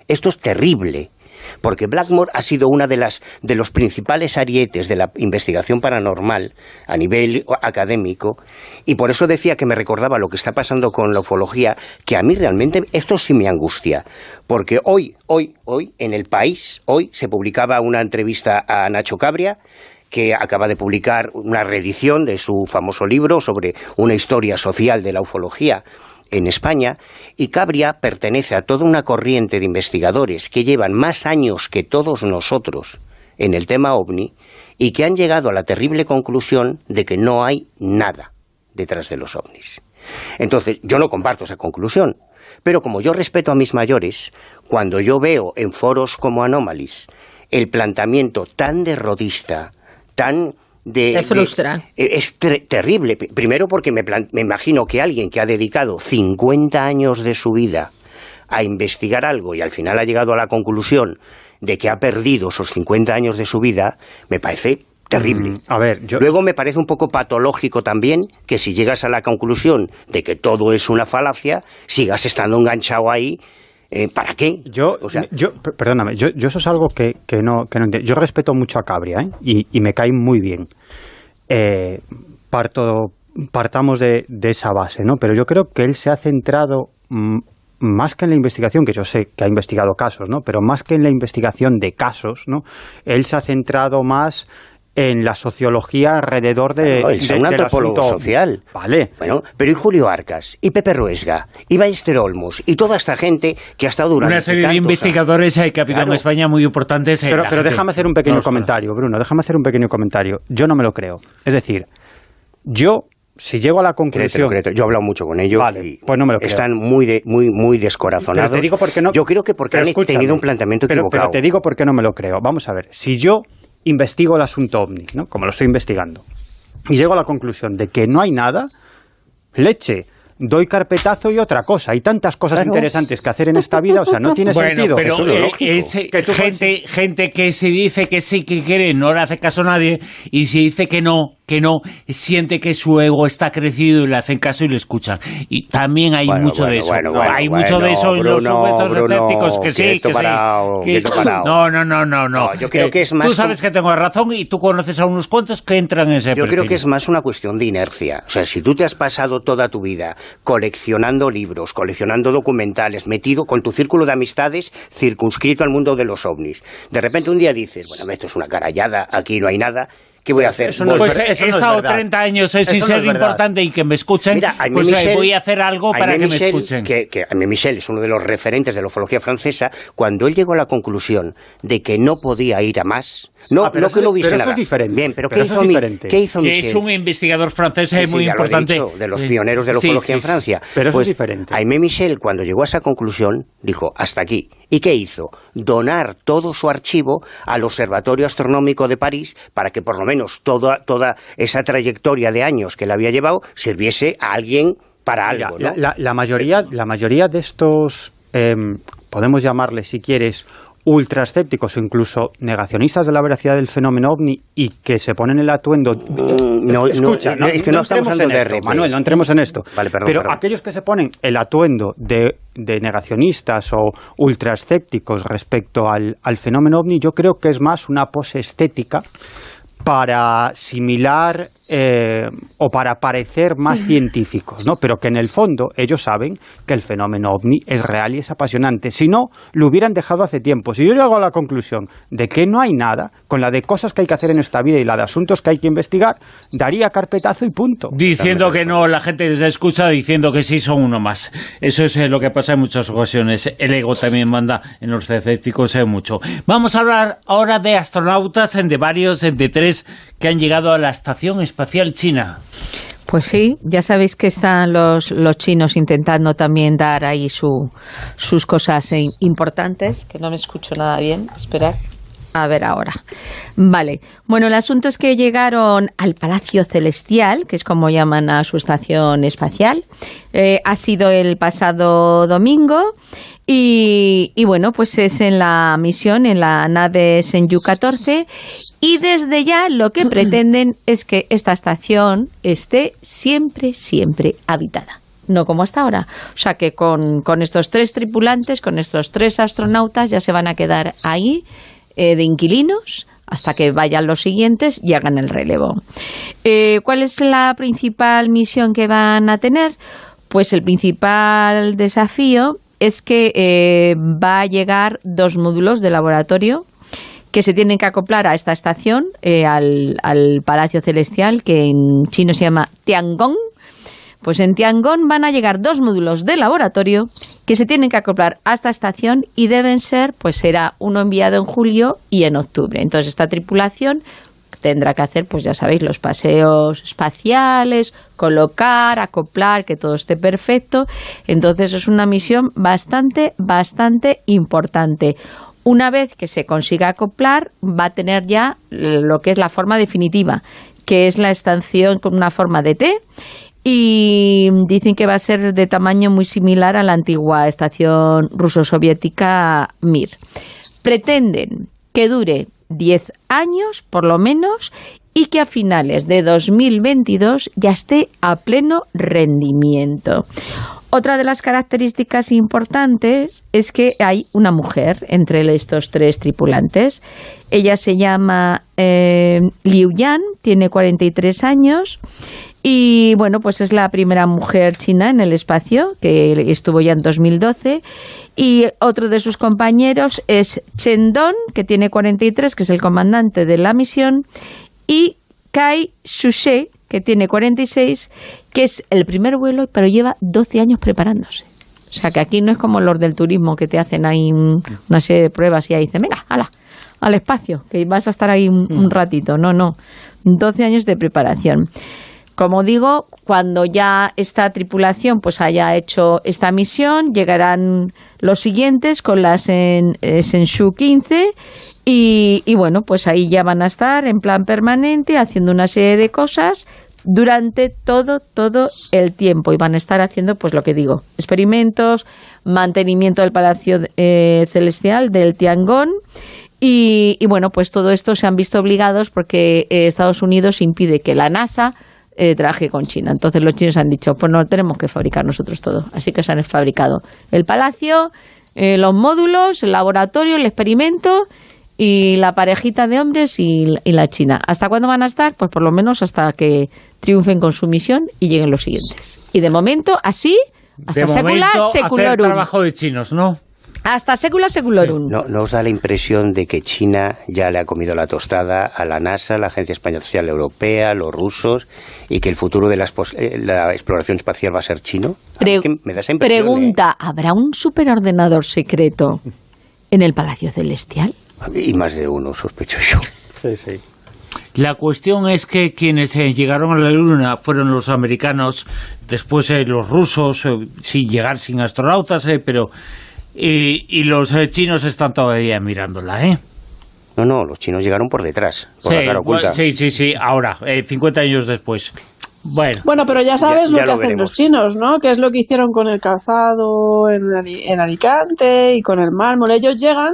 Esto es terrible, porque Blackmore ha sido una de los principales arietes de la investigación paranormal a nivel académico, y por eso decía que me recordaba lo que está pasando con la ufología, que a mí realmente esto sí me angustia, porque hoy en El País, hoy se publicaba una entrevista a Nacho Cabria, que acaba de publicar una reedición de su famoso libro sobre una historia social de la ufología en España, y Cabria pertenece a toda una corriente de investigadores que llevan más años que todos nosotros en el tema OVNI y que han llegado a la terrible conclusión de que no hay nada detrás de los OVNIs. Entonces, yo no comparto esa conclusión, pero como yo respeto a mis mayores, cuando yo veo en foros como Anomalies el planteamiento tan derrotista, tan Te frustra. Es terrible. Primero porque me imagino que alguien que ha dedicado 50 años de su vida a investigar algo y al final ha llegado a la conclusión de que ha perdido esos 50 años de su vida, me parece terrible. A ver, Luego me parece un poco patológico también que si llegas a la conclusión de que todo es una falacia, sigas estando enganchado ahí. ¿Para qué? Perdóname, yo eso es algo que no entiendo. Yo respeto mucho a Cabria, y me cae muy bien. Partamos de esa base, ¿no? Pero yo creo que él se ha centrado más que en la investigación, que yo sé que ha investigado casos, ¿no? Pero más que en la investigación de casos, ¿no? Él se ha centrado más en la sociología alrededor es un antropólogo social. Vale. Bueno, pero y Julio Arcas, y Pepe Ruesga, y Ballester Olmos, y toda esta gente que ha estado durante una serie de investigadores que ha habido en España muy importantes. Pero déjame hacer un pequeño comentario, Bruno, déjame hacer un pequeño comentario. Yo no me lo creo. Es decir, si llego a la conclusión... Yo he hablado mucho con ellos, vale, y pues no me lo creo. Están muy descorazonados. Pero te digo por qué no... Yo creo que porque han tenido un planteamiento equivocado. Pero te digo por qué no me lo creo. Vamos a ver, si yo investigo el asunto OVNI, ¿no? Como lo estoy investigando, y llego a la conclusión de que no hay nada, leche, doy carpetazo y otra cosa. Hay tantas cosas interesantes que hacer en esta vida, o sea, no tiene sentido. Pero gente que se dice que sí que quiere, no le hace caso a nadie, y si dice que no, que no siente que su ego está crecido y le hacen caso y le escuchan. Y también hay mucho de eso. Hay mucho de eso en los sujetos escépticos, que sí, que sí. No. Yo creo que es más... Tú sabes que tengo razón y tú conoces a unos cuantos que entran en ese perfil. Yo creo que es más una cuestión de inercia. O sea, si tú te has pasado toda tu vida coleccionando libros, coleccionando documentales, metido con tu círculo de amistades circunscrito al mundo de los ovnis, de repente un día dices, bueno, esto es una carallada, aquí no hay nada, ¿qué voy a hacer? He estado 30 años sin ser importante y que me escuchen. Mira, pues Michel, voy a hacer algo para que me escuchen. Que Aimé Michel es uno de los referentes de la ufología francesa. Cuando él llegó a la conclusión de que no podía ir a más, no que no hubiese nada. Eso es diferente. Bien, pero ¿qué hizo Michel? Que es un investigador francés muy importante. De los pioneros de la ufología en Francia. Pero eso es diferente. Aimé Michel, cuando llegó a esa conclusión, dijo, hasta aquí. ¿Y qué hizo? Donar todo su archivo al Observatorio Astronómico de París para que por lo menos toda esa trayectoria de años que le había llevado sirviese a alguien para algo, ¿no? La mayoría de estos, podemos llamarles, si quieres, ultraescépticos o incluso negacionistas de la veracidad del fenómeno ovni y que se ponen el atuendo... es que no estamos hablando de RP. Manuel, no entremos en esto. Vale, perdón. Aquellos que se ponen el atuendo de negacionistas o ultraescépticos respecto al fenómeno ovni, yo creo que es más una pose estética para asimilar o para parecer más científicos, ¿no? Pero que en el fondo ellos saben que el fenómeno ovni es real y es apasionante. Si no, lo hubieran dejado hace tiempo. Si yo llego a la conclusión de que no hay nada, con la de cosas que hay que hacer en esta vida y la de asuntos que hay que investigar, daría carpetazo y punto. Diciendo que no, la gente les escucha diciendo que sí son uno más. Eso es lo que pasa en muchas ocasiones. El ego también manda en los escépticos mucho. Vamos a hablar ahora de astronautas, de varios, de 3 que han llegado a la Estación Espacial China. Pues sí, ya sabéis que están los chinos intentando también dar ahí sus cosas importantes, que no me escucho nada bien, esperar. A ver ahora. Vale. Bueno, el asunto es que llegaron al Palacio Celestial, que es como llaman a su estación espacial. Ha sido el pasado domingo. Y bueno, pues es en la misión, en la nave Shenzhou 14, y desde ya lo que pretenden es que esta estación esté siempre habitada. No como hasta ahora. O sea que con estos 3 tripulantes, con estos 3 astronautas, ya se van a quedar ahí de inquilinos hasta que vayan los siguientes y hagan el relevo. ¿Cuál es la principal misión que van a tener? Pues el principal desafío es que va a llegar 2 módulos de laboratorio que se tienen que acoplar a esta estación, al Palacio Celestial, que en chino se llama Tiangong. Pues en Tiangong van a llegar 2 módulos de laboratorio que se tienen que acoplar a esta estación y deben ser, pues será uno enviado en julio y en octubre. Entonces esta tripulación tendrá que hacer, pues ya sabéis, los paseos espaciales, colocar, acoplar, que todo esté perfecto. Entonces es una misión bastante importante. Una vez que se consiga acoplar, va a tener ya lo que es la forma definitiva, que es la estación con una forma de T, y dicen que va a ser de tamaño muy similar a la antigua estación ruso-soviética Mir. Pretenden que dure 10 años, por lo menos, y que a finales de 2022 ya esté a pleno rendimiento. Otra de las características importantes es que hay una mujer entre estos 3 tripulantes. Ella se llama Liu Yan, tiene 43 años. Y bueno, pues es la primera mujer china en el espacio, que estuvo ya en 2012. Y otro de sus compañeros es Chen Dong, que tiene 43, que es el comandante de la misión. Y Kai Shushe, que tiene 46, que es el primer vuelo, pero lleva 12 años preparándose. O sea, que aquí no es como los del turismo, que te hacen ahí una serie de pruebas y ahí dicen, venga, hala, al espacio, que vas a estar ahí un ratito. No, 12 años de preparación. Como digo, cuando ya esta tripulación pues haya hecho esta misión, llegarán los siguientes con la Shenzhou 15 y bueno, pues ahí ya van a estar en plan permanente haciendo una serie de cosas durante todo el tiempo y van a estar haciendo, pues lo que digo, experimentos, mantenimiento del Palacio Celestial del Tiangong Y bueno, pues todo esto se han visto obligados porque Estados Unidos impide que la NASA trabaje con China. Entonces los chinos han dicho, pues no tenemos que fabricar nosotros todo. Así que se han fabricado el palacio, los módulos, el laboratorio, el experimento y la parejita de hombres y la China. ¿Hasta cuándo van a estar? Pues por lo menos hasta que triunfen con su misión y lleguen los siguientes. Y de momento, así, hasta secula seculorum. Hacer trabajo de chinos, ¿no? Hasta secula seculorum. Sí. ¿No os da la impresión de que China ya le ha comido la tostada a la NASA, la Agencia Espacial Europea, los rusos, y que el futuro de la exploración espacial va a ser chino? Es que me da esa impresión, pregunta, ¿habrá un superordenador secreto en el Palacio Celestial? Y más de uno, sospecho yo. Sí, sí. La cuestión es que quienes llegaron a la Luna fueron los americanos, después los rusos, sin llegar sin astronautas, pero... Y los chinos están todavía mirándola, ¿eh? No, los chinos llegaron por detrás, por la cara oculta. Sí, ahora, 50 años después. Bueno, pero ya sabes ya lo que hacen veremos. los chinos, ¿no? Que es lo que hicieron con el calzado en Alicante y con el mármol. Ellos llegan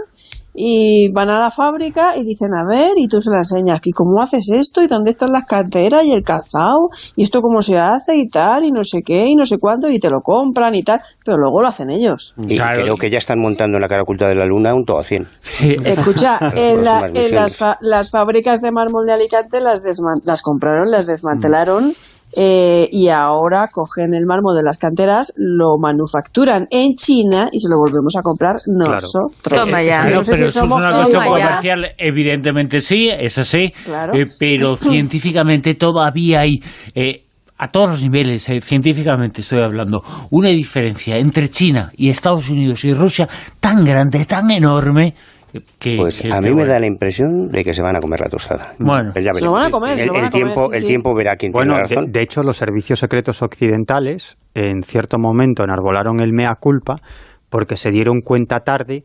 y van a la fábrica y dicen, a ver, y tú se la enseñas, ¿y cómo haces esto? ¿Y dónde están las canteras y el calzado? ¿Y esto cómo se hace? Y tal, y no sé qué, y no sé cuánto, y te lo compran y tal, pero luego lo hacen ellos. Y claro. creo que ya están montando en la cara oculta de la Luna un todo a 100. Escucha, en próximas las fábricas de mármol de Alicante las compraron, las desmantelaron. Y ahora cogen el mármol de las canteras, lo manufacturan en China y se lo volvemos a comprar nosotros. Toma ya. Claro, No sé pero si eso es somos una cuestión toma ya. comercial, evidentemente sí, es así, Claro. pero científicamente todavía hay, a todos los niveles, científicamente estoy hablando, una diferencia entre China y Estados Unidos y Rusia tan grande, tan enorme, Pues a mí me da la impresión de que se van a comer la tostada. Bueno. Pues ya Se lo van a comer, se lo van a comer, sí, El sí. tiempo verá quién tiene Bueno, razón. de hecho, los servicios secretos occidentales en cierto momento enarbolaron el mea culpa porque se dieron cuenta tarde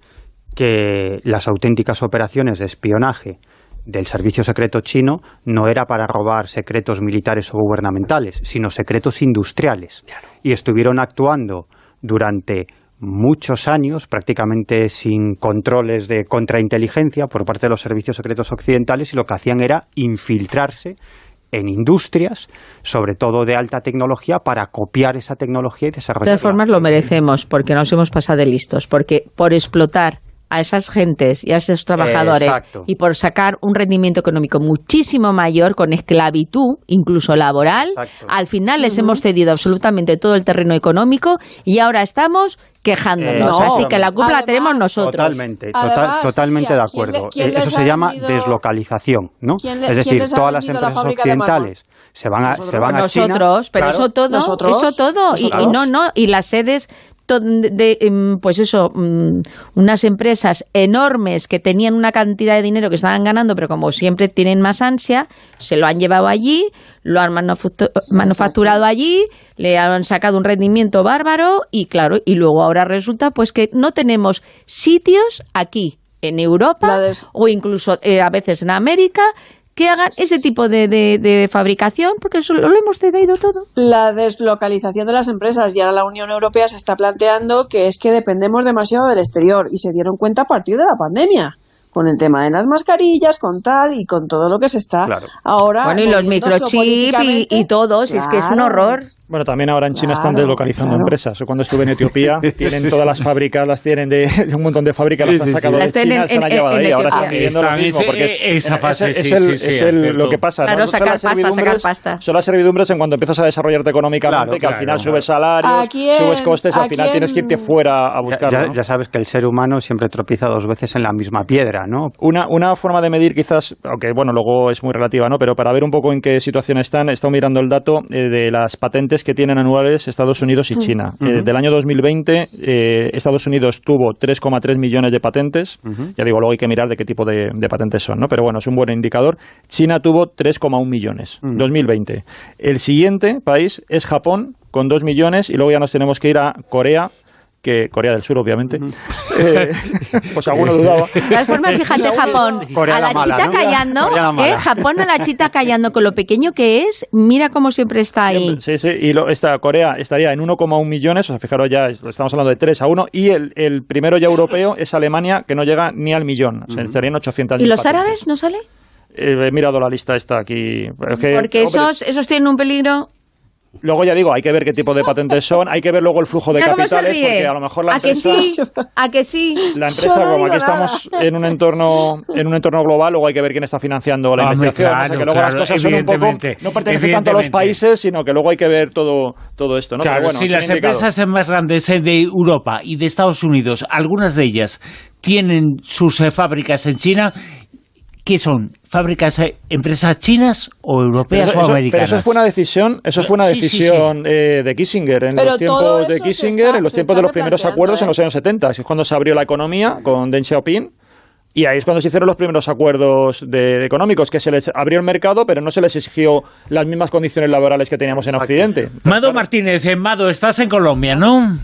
que las auténticas operaciones de espionaje del servicio secreto chino no era para robar secretos militares o gubernamentales, sino secretos industriales. Y estuvieron actuando durante muchos años, prácticamente sin controles de contrainteligencia por parte de los servicios secretos occidentales, y lo que hacían era infiltrarse en industrias, sobre todo de alta tecnología, para copiar esa tecnología y desarrollarla. De todas formas lo merecemos, porque nos hemos pasado de listos, porque por explotar a esas gentes y a esos trabajadores Exacto. y por sacar un rendimiento económico muchísimo mayor con esclavitud, incluso laboral, Exacto. al final les hemos cedido absolutamente todo el terreno económico y ahora estamos quejándonos. Así que la culpa la tenemos nosotros. Totalmente, Además, totalmente Silvia, de acuerdo. ¿quién les Eso ha se llama vendido- deslocalización, ¿no? ¿Quién Es quién decir, les ha todas las vendido la empresas fábrica de mármol? occidentales se van a China. Nosotros, pero claro. eso todo, Nosotros. eso todo, Nosotros. y las sedes pues eso, unas empresas enormes que tenían una cantidad de dinero que estaban ganando, pero como siempre tienen más ansia, se lo han llevado allí, lo han manufacturado allí, le han sacado un rendimiento bárbaro y claro, y luego ahora resulta pues que no tenemos sitios aquí en Europa o incluso a veces en América que hagan ese tipo de fabricación, porque eso lo hemos cedido todo. La deslocalización de las empresas, y ahora la Unión Europea se está planteando que es que dependemos demasiado del exterior, y se dieron cuenta a partir de la pandemia, con el tema de las mascarillas, con tal y con todo lo que se está ahora. Bueno, y los moviendo microchips geopolíticamente. y todo, si es que es un horror. Bueno, también ahora en China están Claro, deslocalizando claro. empresas. Yo cuando estuve en Etiopía, tienen todas las fábricas, las tienen de un montón de fábricas, las han sacado Las de tienen China, se han en llevado ahí. Ahora Etiopía. están viviendo lo Están mismo, porque esa fase, es cierto. lo que pasa. Claro, ¿no? sacar Son pasta. Son las servidumbres en cuanto empiezas a desarrollarte económicamente, que al final subes salarios, subes costes, al final tienes que irte fuera a buscarlo. Ya sabes que el ser humano siempre tropieza dos veces en la misma piedra, ¿no? Una forma de medir quizás, aunque bueno, luego es muy relativa, ¿no? Pero para ver un poco en qué situación están, he estado mirando el dato de las patentes que tienen anuales Estados Unidos y China. Del año 2020, Estados Unidos tuvo 3,3 millones de patentes. Ya digo, luego hay que mirar de qué tipo de patentes son, ¿no? Pero bueno, es un buen indicador. China tuvo 3,1 millones, 2020. El siguiente país es Japón, con 2 millones, y luego ya nos tenemos que ir a Corea, que Corea del Sur, obviamente, pues alguno dudaba. De todas formas, fíjate, Japón, Corea a la mala, chita ¿no? callando, Corea la mala. Japón a la chita callando con lo pequeño que es, mira cómo siempre está ahí. Sí, y Corea estaría en 1,1 millones, o sea, fijaros ya, estamos hablando de 3-1, y el primero ya europeo es Alemania, que no llega ni al millón, o sea, estarían 800.000 ¿Y los patentes. árabes no sale? He mirado la lista esta aquí. Porque esos tienen un peligro. Luego ya digo, hay que ver qué tipo de patentes son, hay que ver luego el flujo de Mira cómo se capitales, ríe. porque a lo mejor la ¿A que empresa... sí? ¿A que sí? La empresa, Yo no como digo aquí estamos en un entorno global, luego hay que ver quién está financiando la investigación. claro, O sea, que luego claro, las cosas son un poco, evidentemente, no pertenecen tanto a los países, sino que luego hay que ver todo esto, ¿no? Claro, Pero bueno, si son las indicados. empresas más grandes de Europa y de Estados Unidos, algunas de ellas tienen sus fábricas en China, ¿qué son? ¿Fábricas, empresas chinas o europeas o americanas? Pero eso fue una decisión, de Kissinger en Pero los todo tiempos de eso Kissinger, en los se tiempos está de los primeros replanteando, acuerdos en los años 70, es cuando se abrió la economía con Deng Xiaoping. Y ahí es cuando se hicieron los primeros acuerdos económicos, que se les abrió el mercado, pero no se les exigió las mismas condiciones laborales que teníamos en Occidente. Mado Martínez, Mado, estás en Colombia, ¿no?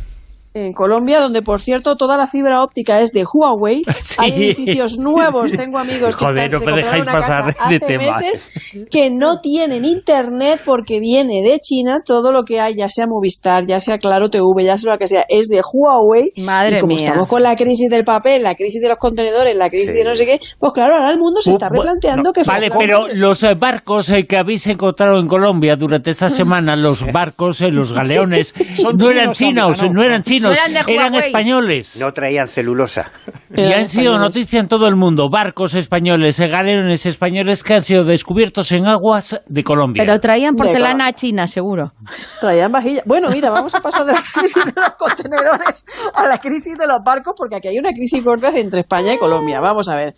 En Colombia, donde por cierto toda la fibra óptica es de Huawei, Sí. hay edificios nuevos, tengo amigos que Joder, se no me compraron dejáis una pasar casa de hace tema. meses que no tienen internet porque viene de China, todo lo que hay, ya sea Movistar, ya sea Claro TV, ya sea lo que sea, es de Huawei. Madre y como mía. estamos con la crisis del papel, la crisis de los contenedores, la crisis de no sé qué, pues claro, ahora el mundo se está replanteando que Vale, fue pero Huawei. los barcos que habéis encontrado en Colombia durante esta semana, los barcos, los galeones, Son no eran chinos, chinos, no eran chinos, No eran de eran Huawei. españoles. No traían celulosa. Y han Eran sido españoles. noticia en todo el mundo, barcos españoles, galeones españoles que han sido descubiertos en aguas de Colombia. Pero traían De porcelana china, seguro. Traían vajilla. Bueno, mira, vamos a pasar de la crisis de los contenedores a la crisis de los barcos, porque aquí hay una crisis gorda entre España y Colombia. Vamos a ver.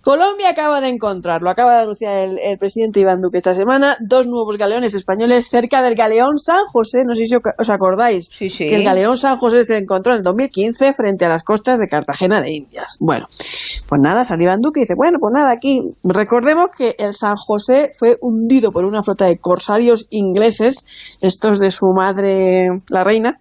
Colombia acaba de encontrar, lo acaba de anunciar el presidente Iván Duque esta semana, 2 nuevos galeones españoles cerca del galeón San José. No sé si os acordáis Sí, sí. que el galeón San José se encontró en el 2015 frente a las costas de Cartagena de Indias. Bueno, pues nada, salió Iván Duque y dice, bueno, pues nada, aquí recordemos que el San José fue hundido por una flota de corsarios ingleses, estos de su madre, la reina,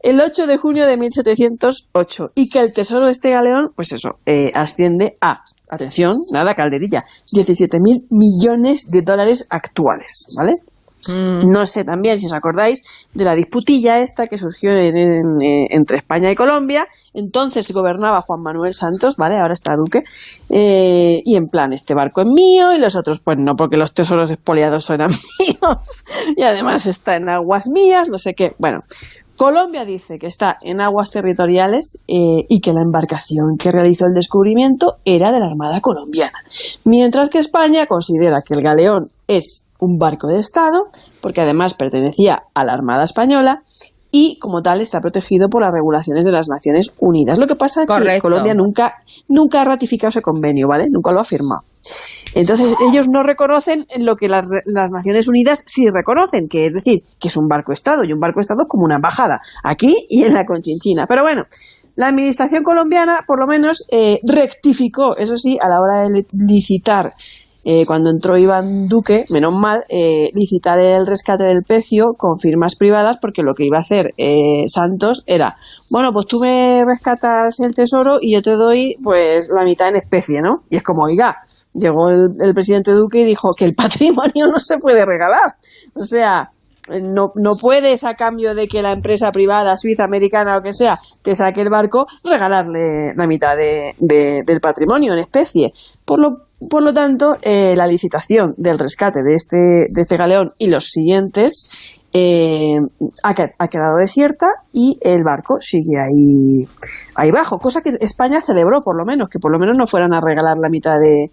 el 8 de junio de 1708, y que el tesoro de este galeón, pues eso, asciende a, atención, nada, calderilla, 17.000 millones de dólares actuales, ¿vale? No sé también si os acordáis de la disputilla esta que surgió entre España y Colombia. Entonces gobernaba Juan Manuel Santos, ¿vale? Ahora está Duque. Y en plan, este barco es mío y los otros, pues no, porque los tesoros expoliados eran míos. Y además está en aguas mías, no sé qué. Bueno, Colombia dice que está en aguas territoriales y que la embarcación que realizó el descubrimiento era de la Armada colombiana. Mientras que España considera que el galeón es un barco de Estado, porque además pertenecía a la Armada Española y como tal está protegido por las regulaciones de las Naciones Unidas. Lo que pasa es que Correcto. Colombia nunca ha ratificado ese convenio, ¿vale? Nunca lo ha firmado. Entonces ellos no reconocen lo que las Naciones Unidas sí reconocen, que es decir, que es un barco-estado, y un barco-estado es como una embajada, aquí y en la Conchinchina. Pero bueno, la administración colombiana por lo menos rectificó, eso sí, a la hora de licitar, cuando entró Iván Duque, menos mal, licitar el rescate del pecio con firmas privadas, porque lo que iba a hacer Santos era, bueno, pues tú me rescatas el tesoro y yo te doy pues la mitad en especie, ¿no? Y es como, oiga, llegó el presidente Duque y dijo que el patrimonio no se puede regalar. O sea, no puedes, a cambio de que la empresa privada, suiza, americana o que sea, te saque el barco, regalarle la mitad del patrimonio en especie. Por lo tanto, la licitación del rescate de este galeón y los siguientes ha quedado desierta y el barco sigue ahí bajo, cosa que España celebró por lo menos, que por lo menos no fueran a regalar la mitad de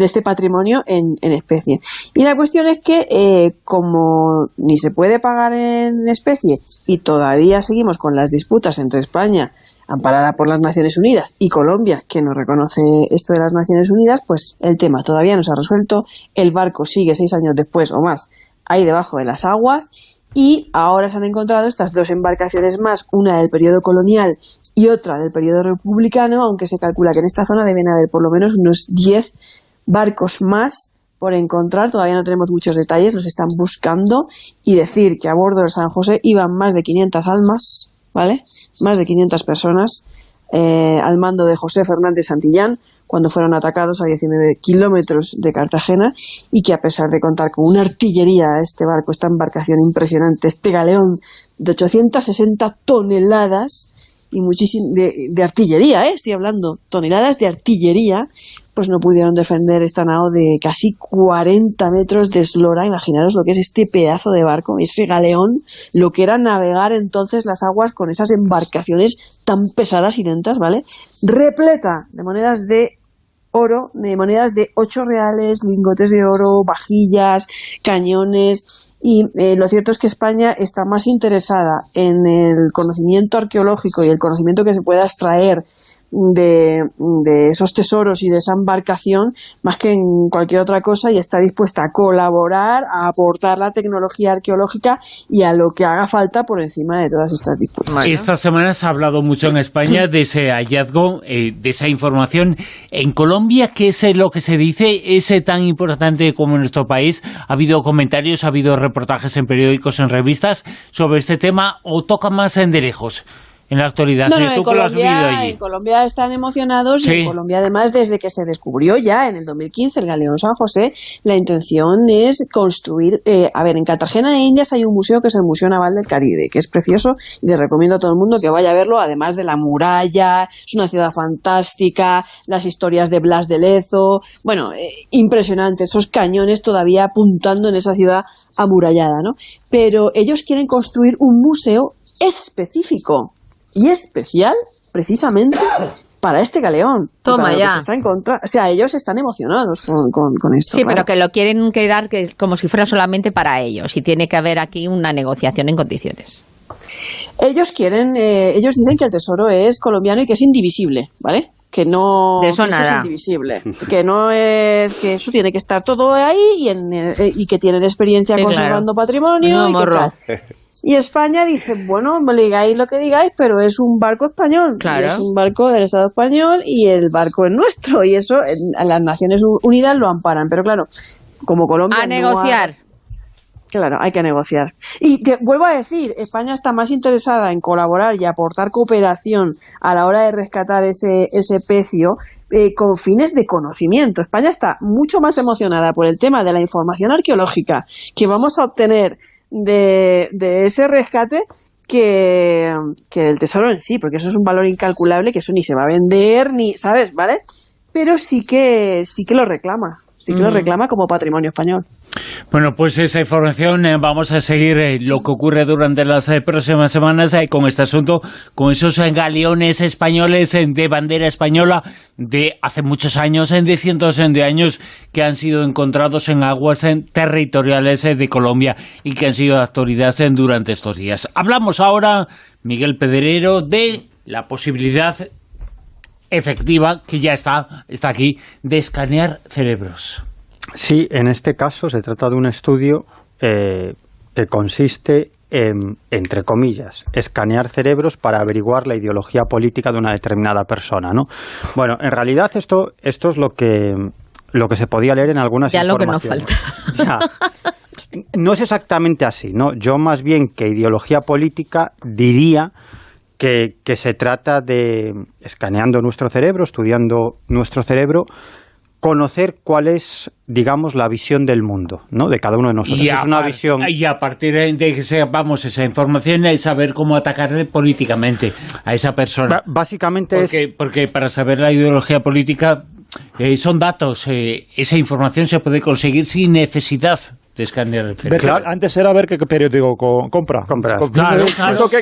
este patrimonio en especie. Y la cuestión es que como ni se puede pagar en especie y todavía seguimos con las disputas entre España, amparada por las Naciones Unidas, y Colombia, que no reconoce esto de las Naciones Unidas, pues el tema todavía no se ha resuelto. El barco sigue 6 años después o más ahí debajo de las aguas, y ahora se han encontrado estas 2 embarcaciones más, una del periodo colonial y otra del periodo republicano, aunque se calcula que en esta zona deben haber por lo menos unos 10 barcos más por encontrar, todavía no tenemos muchos detalles, los están buscando, y decir que a bordo del San José iban más de 500 almas, ¿vale? Más de 500 personas al mando de José Fernández Santillán cuando fueron atacados a 19 kilómetros de Cartagena, y que a pesar de contar con una artillería, este barco, esta embarcación impresionante, este galeón de 860 toneladas y muchísimo de artillería, estoy hablando, toneladas de artillería, pues no pudieron defender esta nao de casi 40 metros de eslora. Imaginaros lo que es este pedazo de barco, ese galeón, lo que era navegar entonces las aguas con esas embarcaciones tan pesadas y lentas, ¿vale? Repleta de monedas de oro, de monedas de 8 reales, lingotes de oro, vajillas, cañones. Y lo cierto es que España está más interesada en el conocimiento arqueológico y el conocimiento que se pueda extraer de esos tesoros y de esa embarcación más que en cualquier otra cosa, y está dispuesta a colaborar, a aportar la tecnología arqueológica y a lo que haga falta por encima de todas estas disputas. Bueno. Esta semana se ha hablado mucho en España de ese hallazgo, de esa información. En Colombia, ¿qué es lo que se dice? ¿Es tan importante como en nuestro país? ¿Ha habido comentarios, ha habido reportajes en periódicos, en revistas sobre este tema, o toca más de lejos en la actualidad? No, en Colombia están emocionados, sí. Y en Colombia, además, desde que se descubrió ya en el 2015 el galeón San José, la intención es construir... en Cartagena de Indias hay un museo que es el Museo Naval del Caribe, que es precioso, y les recomiendo a todo el mundo que vaya a verlo, además de la muralla, es una ciudad fantástica, las historias de Blas de Lezo, bueno, impresionante, esos cañones todavía apuntando en esa ciudad amurallada, ¿no? Pero ellos quieren construir un museo específico y especial precisamente para este galeón. Toma ya. Está en contra, o sea, ellos están emocionados con esto. Sí, claro. Pero que lo quieren quedar como si fuera solamente para ellos, y tiene que haber aquí una negociación en condiciones. Ellos dicen que el tesoro es colombiano y que es indivisible, ¿vale? Que no, de eso que nada. Eso es indivisible, que no es, que eso tiene que estar todo ahí, y que tienen experiencia conservando patrimonio y tal. Y España dice, bueno, digáis lo que digáis, pero es un barco español, claro. Es un barco del Estado español y el barco es nuestro, y eso las Naciones Unidas lo amparan, pero claro, como Colombia a negociar. Claro, hay que negociar. Y te vuelvo a decir, España está más interesada en colaborar y aportar cooperación a la hora de rescatar ese pecio con fines de conocimiento. España está mucho más emocionada por el tema de la información arqueológica que vamos a obtener de ese rescate que el tesoro en sí, porque eso es un valor incalculable, que eso ni se va a vender, ni, ¿sabes? ¿Vale? Pero sí que lo reclama. Sí que lo reclama como patrimonio español. Bueno, pues esa información, vamos a seguir lo que ocurre durante las próximas semanas con este asunto, con esos galeones españoles de bandera española de hace muchos años, de cientos de años, que han sido encontrados en aguas territoriales de Colombia y que han sido de actualidad durante estos días. Hablamos ahora, Miguel Pedrero, de la posibilidad efectiva, que ya está aquí, de escanear cerebros. Sí, en este caso se trata de un estudio que consiste en, entre comillas, escanear cerebros para averiguar la ideología política de una determinada persona, ¿no? Bueno, en realidad esto es lo que se podía leer en algunas informaciones. Ya lo que nos falta. No es exactamente así, ¿no? Yo más bien que ideología política diría que se trata de, escaneando nuestro cerebro, estudiando nuestro cerebro, conocer cuál es, digamos, la visión del mundo, ¿no? De cada uno de nosotros. Es una visión... Y a partir de que sepamos esa información, es saber cómo atacarle políticamente a esa persona. Básicamente porque para saber la ideología política son datos. Esa información se puede conseguir sin necesidad de escanear el cerebro. Claro. Antes era ver qué periódico compra. Claro.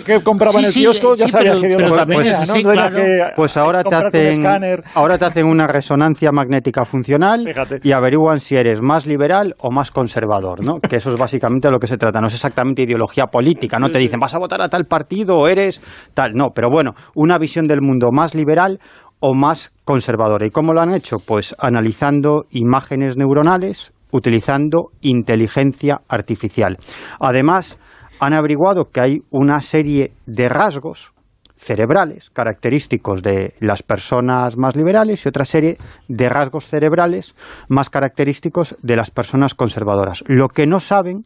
Que compraba en el kiosco, ya sabía que ideología. Pues ahora te hacen una resonancia magnética funcional. Fíjate. Y averiguan si eres más liberal o más conservador, ¿no? Que eso es básicamente de lo que se trata. No es exactamente ideología política. No te dicen, vas a votar a tal partido o eres tal. No, pero bueno, una visión del mundo más liberal o más conservadora. ¿Y cómo lo han hecho? Pues analizando imágenes neuronales, utilizando inteligencia artificial. Además, han averiguado que hay una serie de rasgos cerebrales característicos de las personas más liberales y otra serie de rasgos cerebrales más característicos de las personas conservadoras. Lo que no saben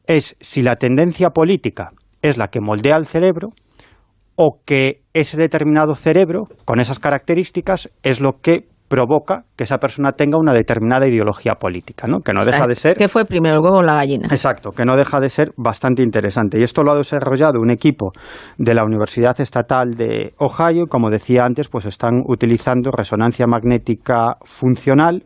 es si la tendencia política es la que moldea el cerebro o que ese determinado cerebro, con esas características, es lo que provoca que esa persona tenga una determinada ideología política, ¿no? Que no deja de ser... ¿Qué fue primero, el huevo o la gallina? Exacto, que no deja de ser bastante interesante. Y esto lo ha desarrollado un equipo de la Universidad Estatal de Ohio. Como decía antes, pues están utilizando resonancia magnética funcional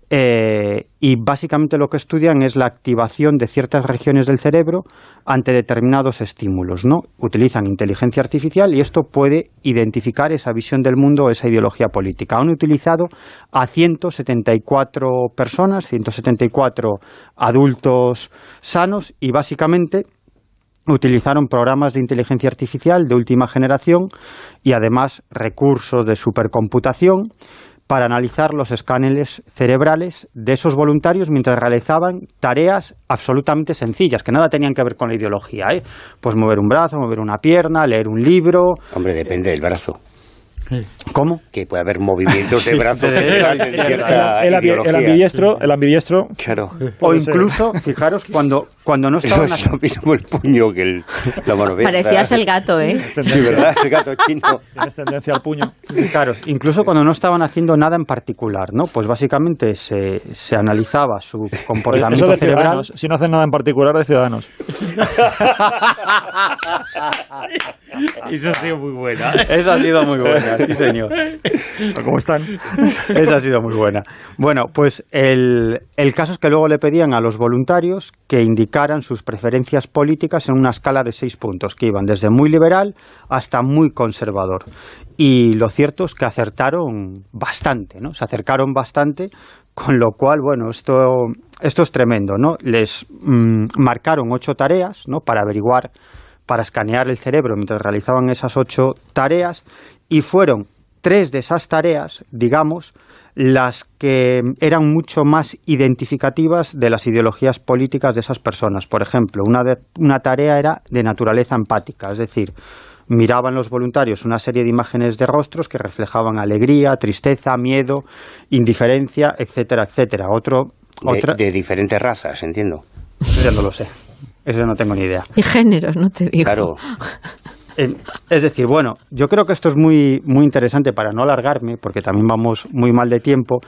y básicamente lo que estudian es la activación de ciertas regiones del cerebro ante determinados estímulos, ¿no? Utilizan inteligencia artificial y esto puede identificar esa visión del mundo, esa ideología política. Han utilizado a 174 personas, 174 adultos sanos y básicamente utilizaron programas de inteligencia artificial de última generación y además recursos de supercomputación para analizar los escáneres cerebrales de esos voluntarios mientras realizaban tareas absolutamente sencillas, que nada tenían que ver con la ideología, ¿eh? Pues mover un brazo, mover una pierna, leer un libro... Hombre, depende del brazo. ¿Cómo? Que puede haber movimientos de brazos el ambidiestro. Claro. O incluso, fijaros, cuando no estaban... Es lo mismo el puño que la mano abierta. Parecías el gato, ¿eh? Sí, ¿verdad? El gato chino. Tienes tendencia al puño. Fijaros, incluso cuando no estaban haciendo nada en particular, ¿no? Pues básicamente se analizaba su comportamiento Eso de cerebral. Ciudadanos. Si no hacen nada en particular, de Ciudadanos. Esa ha sido muy buena. Esa ha sido muy buena, sí señor. ¿Cómo están? Esa ha sido muy buena. Bueno, pues el caso es que luego le pedían a los voluntarios que indicaran sus preferencias políticas en una escala de 6 puntos, que iban desde muy liberal hasta muy conservador. Y lo cierto es que acertaron bastante, ¿no? Se acercaron bastante, con lo cual, bueno, esto es tremendo, ¿no? Les marcaron 8 tareas, ¿no? Para averiguar, para escanear el cerebro mientras realizaban esas 8 tareas, y fueron 3 de esas tareas, digamos, las que eran mucho más identificativas de las ideologías políticas de esas personas. Por ejemplo, una tarea era de naturaleza empática, es decir, miraban los voluntarios una serie de imágenes de rostros que reflejaban alegría, tristeza, miedo, indiferencia, etcétera, etcétera. De diferentes razas, entiendo. Eso no lo sé. Eso no tengo ni idea. Y géneros, no te digo. Claro. Es decir, bueno, yo creo que esto es muy, muy interesante para no alargarme, porque también vamos muy mal de tiempo.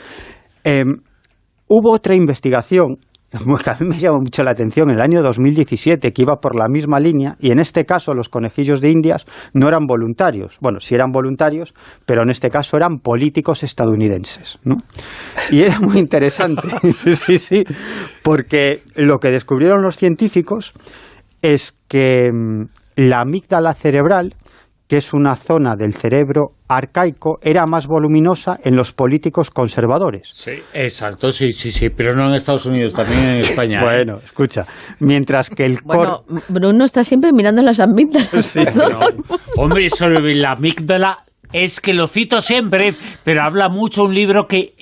Hubo otra investigación que a mí me llamó mucho la atención en el año 2017, que iba por la misma línea, y en este caso los conejillos de Indias no eran voluntarios. Bueno, sí eran voluntarios, pero en este caso eran políticos estadounidenses, ¿no? Y era muy interesante, sí, porque lo que descubrieron los científicos es que la amígdala cerebral, que es una zona del cerebro arcaico, era más voluminosa en los políticos conservadores. Sí, exacto, sí, pero no en Estados Unidos, también en España. Bueno, escucha, mientras que el Bueno, Bruno está siempre mirando las amígdalas. Sí, no. Hombre, sobre la amígdala es que lo cito siempre, pero habla mucho un libro que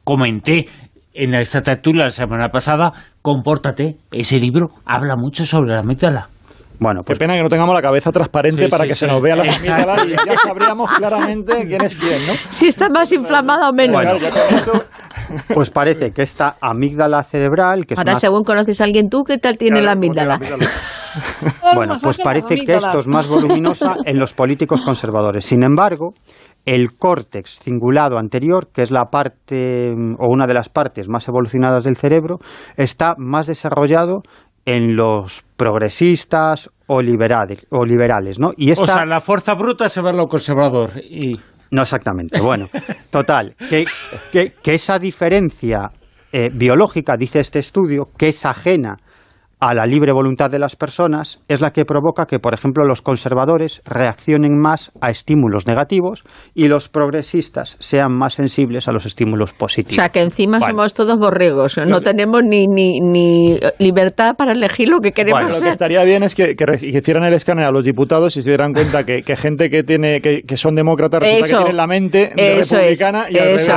comenté en esta tertulia la semana pasada, Compórtate. Ese libro habla mucho sobre la amígdala. Bueno, pues qué pena que no tengamos la cabeza transparente para que se nos vea las Exacto. amígdalas y ya sabríamos claramente quién es quién, ¿no? Si está más inflamada o menos. Bueno, Ya con eso... pues parece que esta amígdala cerebral, que es Ahora, una... según conoces a alguien tú, ¿qué tal tiene la amígdala? Bueno, pues parece que esto es más voluminosa en los políticos conservadores. Sin embargo, el córtex cingulado anterior, que es la parte o una de las partes más evolucionadas del cerebro, está más desarrollado en los progresistas o liberales, ¿no? Y O sea, la fuerza bruta se ve en lo conservador. No exactamente. Bueno, total, que esa diferencia biológica, dice este estudio, que es ajena a la libre voluntad de las personas, es la que provoca que, por ejemplo, los conservadores reaccionen más a estímulos negativos y los progresistas sean más sensibles a los estímulos positivos. O sea, que encima somos todos borregos, no tenemos ni libertad para elegir lo que queremos Bueno, lo ser. que estaría bien es que hicieran el escáner a los diputados y se dieran cuenta que gente que son demócratas resulta que tienen la mente republicana y al revés. Eso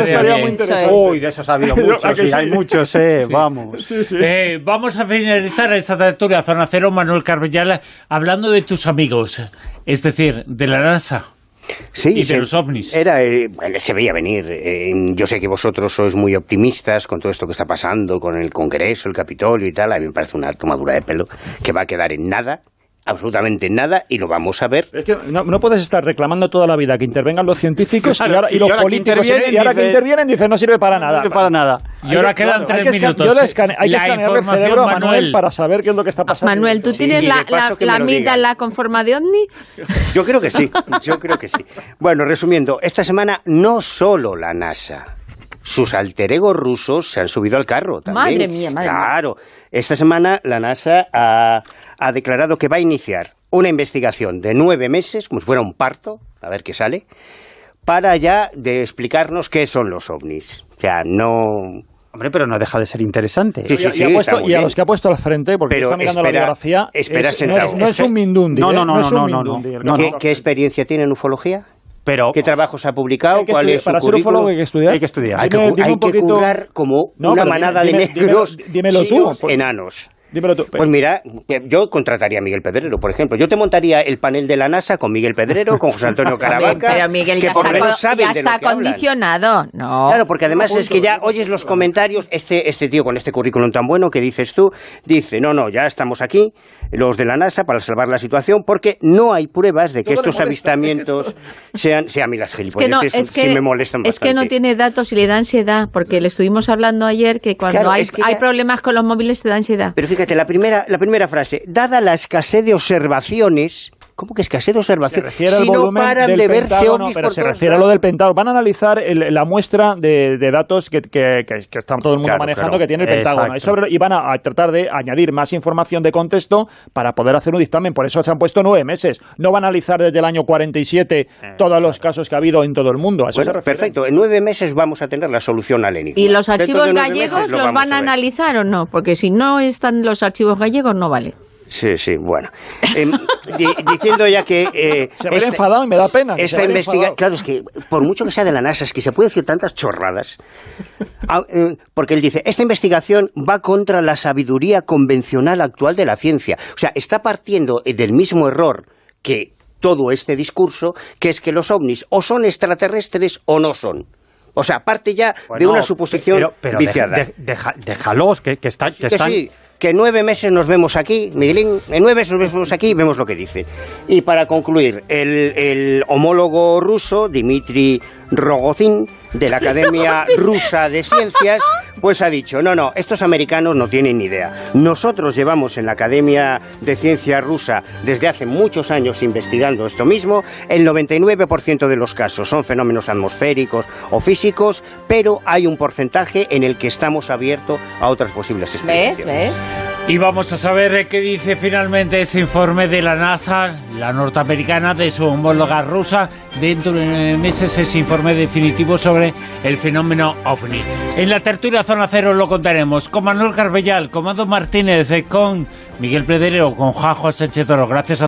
estaría muy interesante. Uy, de esos ha habido muchos, sí, hay muchos, vamos. Sí. Vamos vamos a finalizar esta tertulia Zona Cero, Manuel Carbellal, hablando de tus amigos, es decir, de la NASA. Sí, y de los ovnis. Se veía venir. Yo sé que vosotros sois muy optimistas con todo esto que está pasando, con el Congreso, el Capitolio y tal. A mí me parece una tomadura de pelo que va a quedar en nada. Absolutamente en nada, y lo vamos a ver. Es que no puedes estar reclamando toda la vida que intervengan los científicos, claro, y los políticos, y ahora que intervienen dicen no sirve para nada. No sirve para nada. Y ahora quedan 3 minutos. Hay que escanear el cerebro a Manuel para saber qué es lo que está pasando. Manuel, ¿tú tienes la amígdala con forma de ovni? Yo creo que sí, Bueno, resumiendo, esta semana no solo la NASA, sus alter egos rusos se han subido al carro también. Madre mía. Claro, esta semana la NASA ha declarado que va a iniciar una investigación de 9 meses, como si fuera un parto, a ver qué sale, para ya de explicarnos qué son los ovnis. O sea, no... Hombre, pero no deja de ser interesante. Sí, y a los que ha puesto al frente, porque está mirando la biografía, no es un mindundi. No. ¿Qué experiencia tiene en ufología? ¿Qué trabajos ha publicado? ¿Cuál es su para ser ufólogo hay que estudiar. Hay que currar como una manada de negros chinos enanos. Dímelo tú. Pues mira, yo contrataría a Miguel Pedrero, por ejemplo. Yo te montaría el panel de la NASA con Miguel Pedrero, con José Antonio Caravaca, pero Miguel que por lo menos saben ya de lo está que hablan. condicionado. No. Claro, porque además es que ya oyes los comentarios, este tío con este currículum tan bueno que dices tú, dice, no, ya estamos aquí, los de la NASA, para salvar la situación, porque no hay pruebas de que estos avistamientos sean... Sí, a mí las gilipolleces sí me molestan bastante. Es que no tiene datos y le da ansiedad, porque le estuvimos hablando ayer que cuando hay problemas con los móviles te da ansiedad. Pero fíjate, la primera frase, dada la escasez de observaciones... ¿Cómo que escasez de observaciones? Si no paran de verse ovnis pero se refiere a lo del Pentágono. Van a analizar la muestra de datos que está todo el mundo manejando, que tiene el Pentágono. Y van a tratar de añadir más información de contexto para poder hacer un dictamen. Por eso se han puesto 9 meses. No van a analizar desde el año 47 todos los casos que ha habido en todo el mundo. A eso se refiere. Perfecto. En 9 meses vamos a tener la solución al enigma. ¿Y los archivos gallegos los van a analizar o no? Porque si no están los archivos gallegos, no vale. Sí, bueno. Diciendo ya que... se me ha enfadado y me da pena. Esta investigación... Claro, es que por mucho que sea de la NASA, es que se puede decir tantas chorradas. Porque él dice, esta investigación va contra la sabiduría convencional actual de la ciencia. O sea, está partiendo del mismo error que todo este discurso, que es que los ovnis o son extraterrestres o no son. O sea, parte ya de una suposición viciada. Déjalos, que están... Sí. Que en 9 meses nos vemos aquí, Miguelín, en 9 meses nos vemos aquí y vemos lo que dice. Y para concluir, el homólogo ruso, Dmitry Rogozin, de la Academia Rusa de Ciencias, pues ha dicho, no, estos americanos no tienen ni idea. Nosotros llevamos en la Academia de Ciencia Rusa desde hace muchos años investigando esto mismo. El 99% de los casos son fenómenos atmosféricos o físicos, pero hay un porcentaje en el que estamos abiertos a otras posibles experiencias. ¿Ves? Y vamos a saber qué dice finalmente ese informe de la NASA, la norteamericana, de su homóloga rusa, dentro de meses ese informe definitivo sobre el fenómeno OVNI. En la tertulia Zona Cero lo contaremos con Manuel Carbellal, con Mado Martínez, con Miguel Pedrero, con Juanjo Sánchez Oro. Gracias a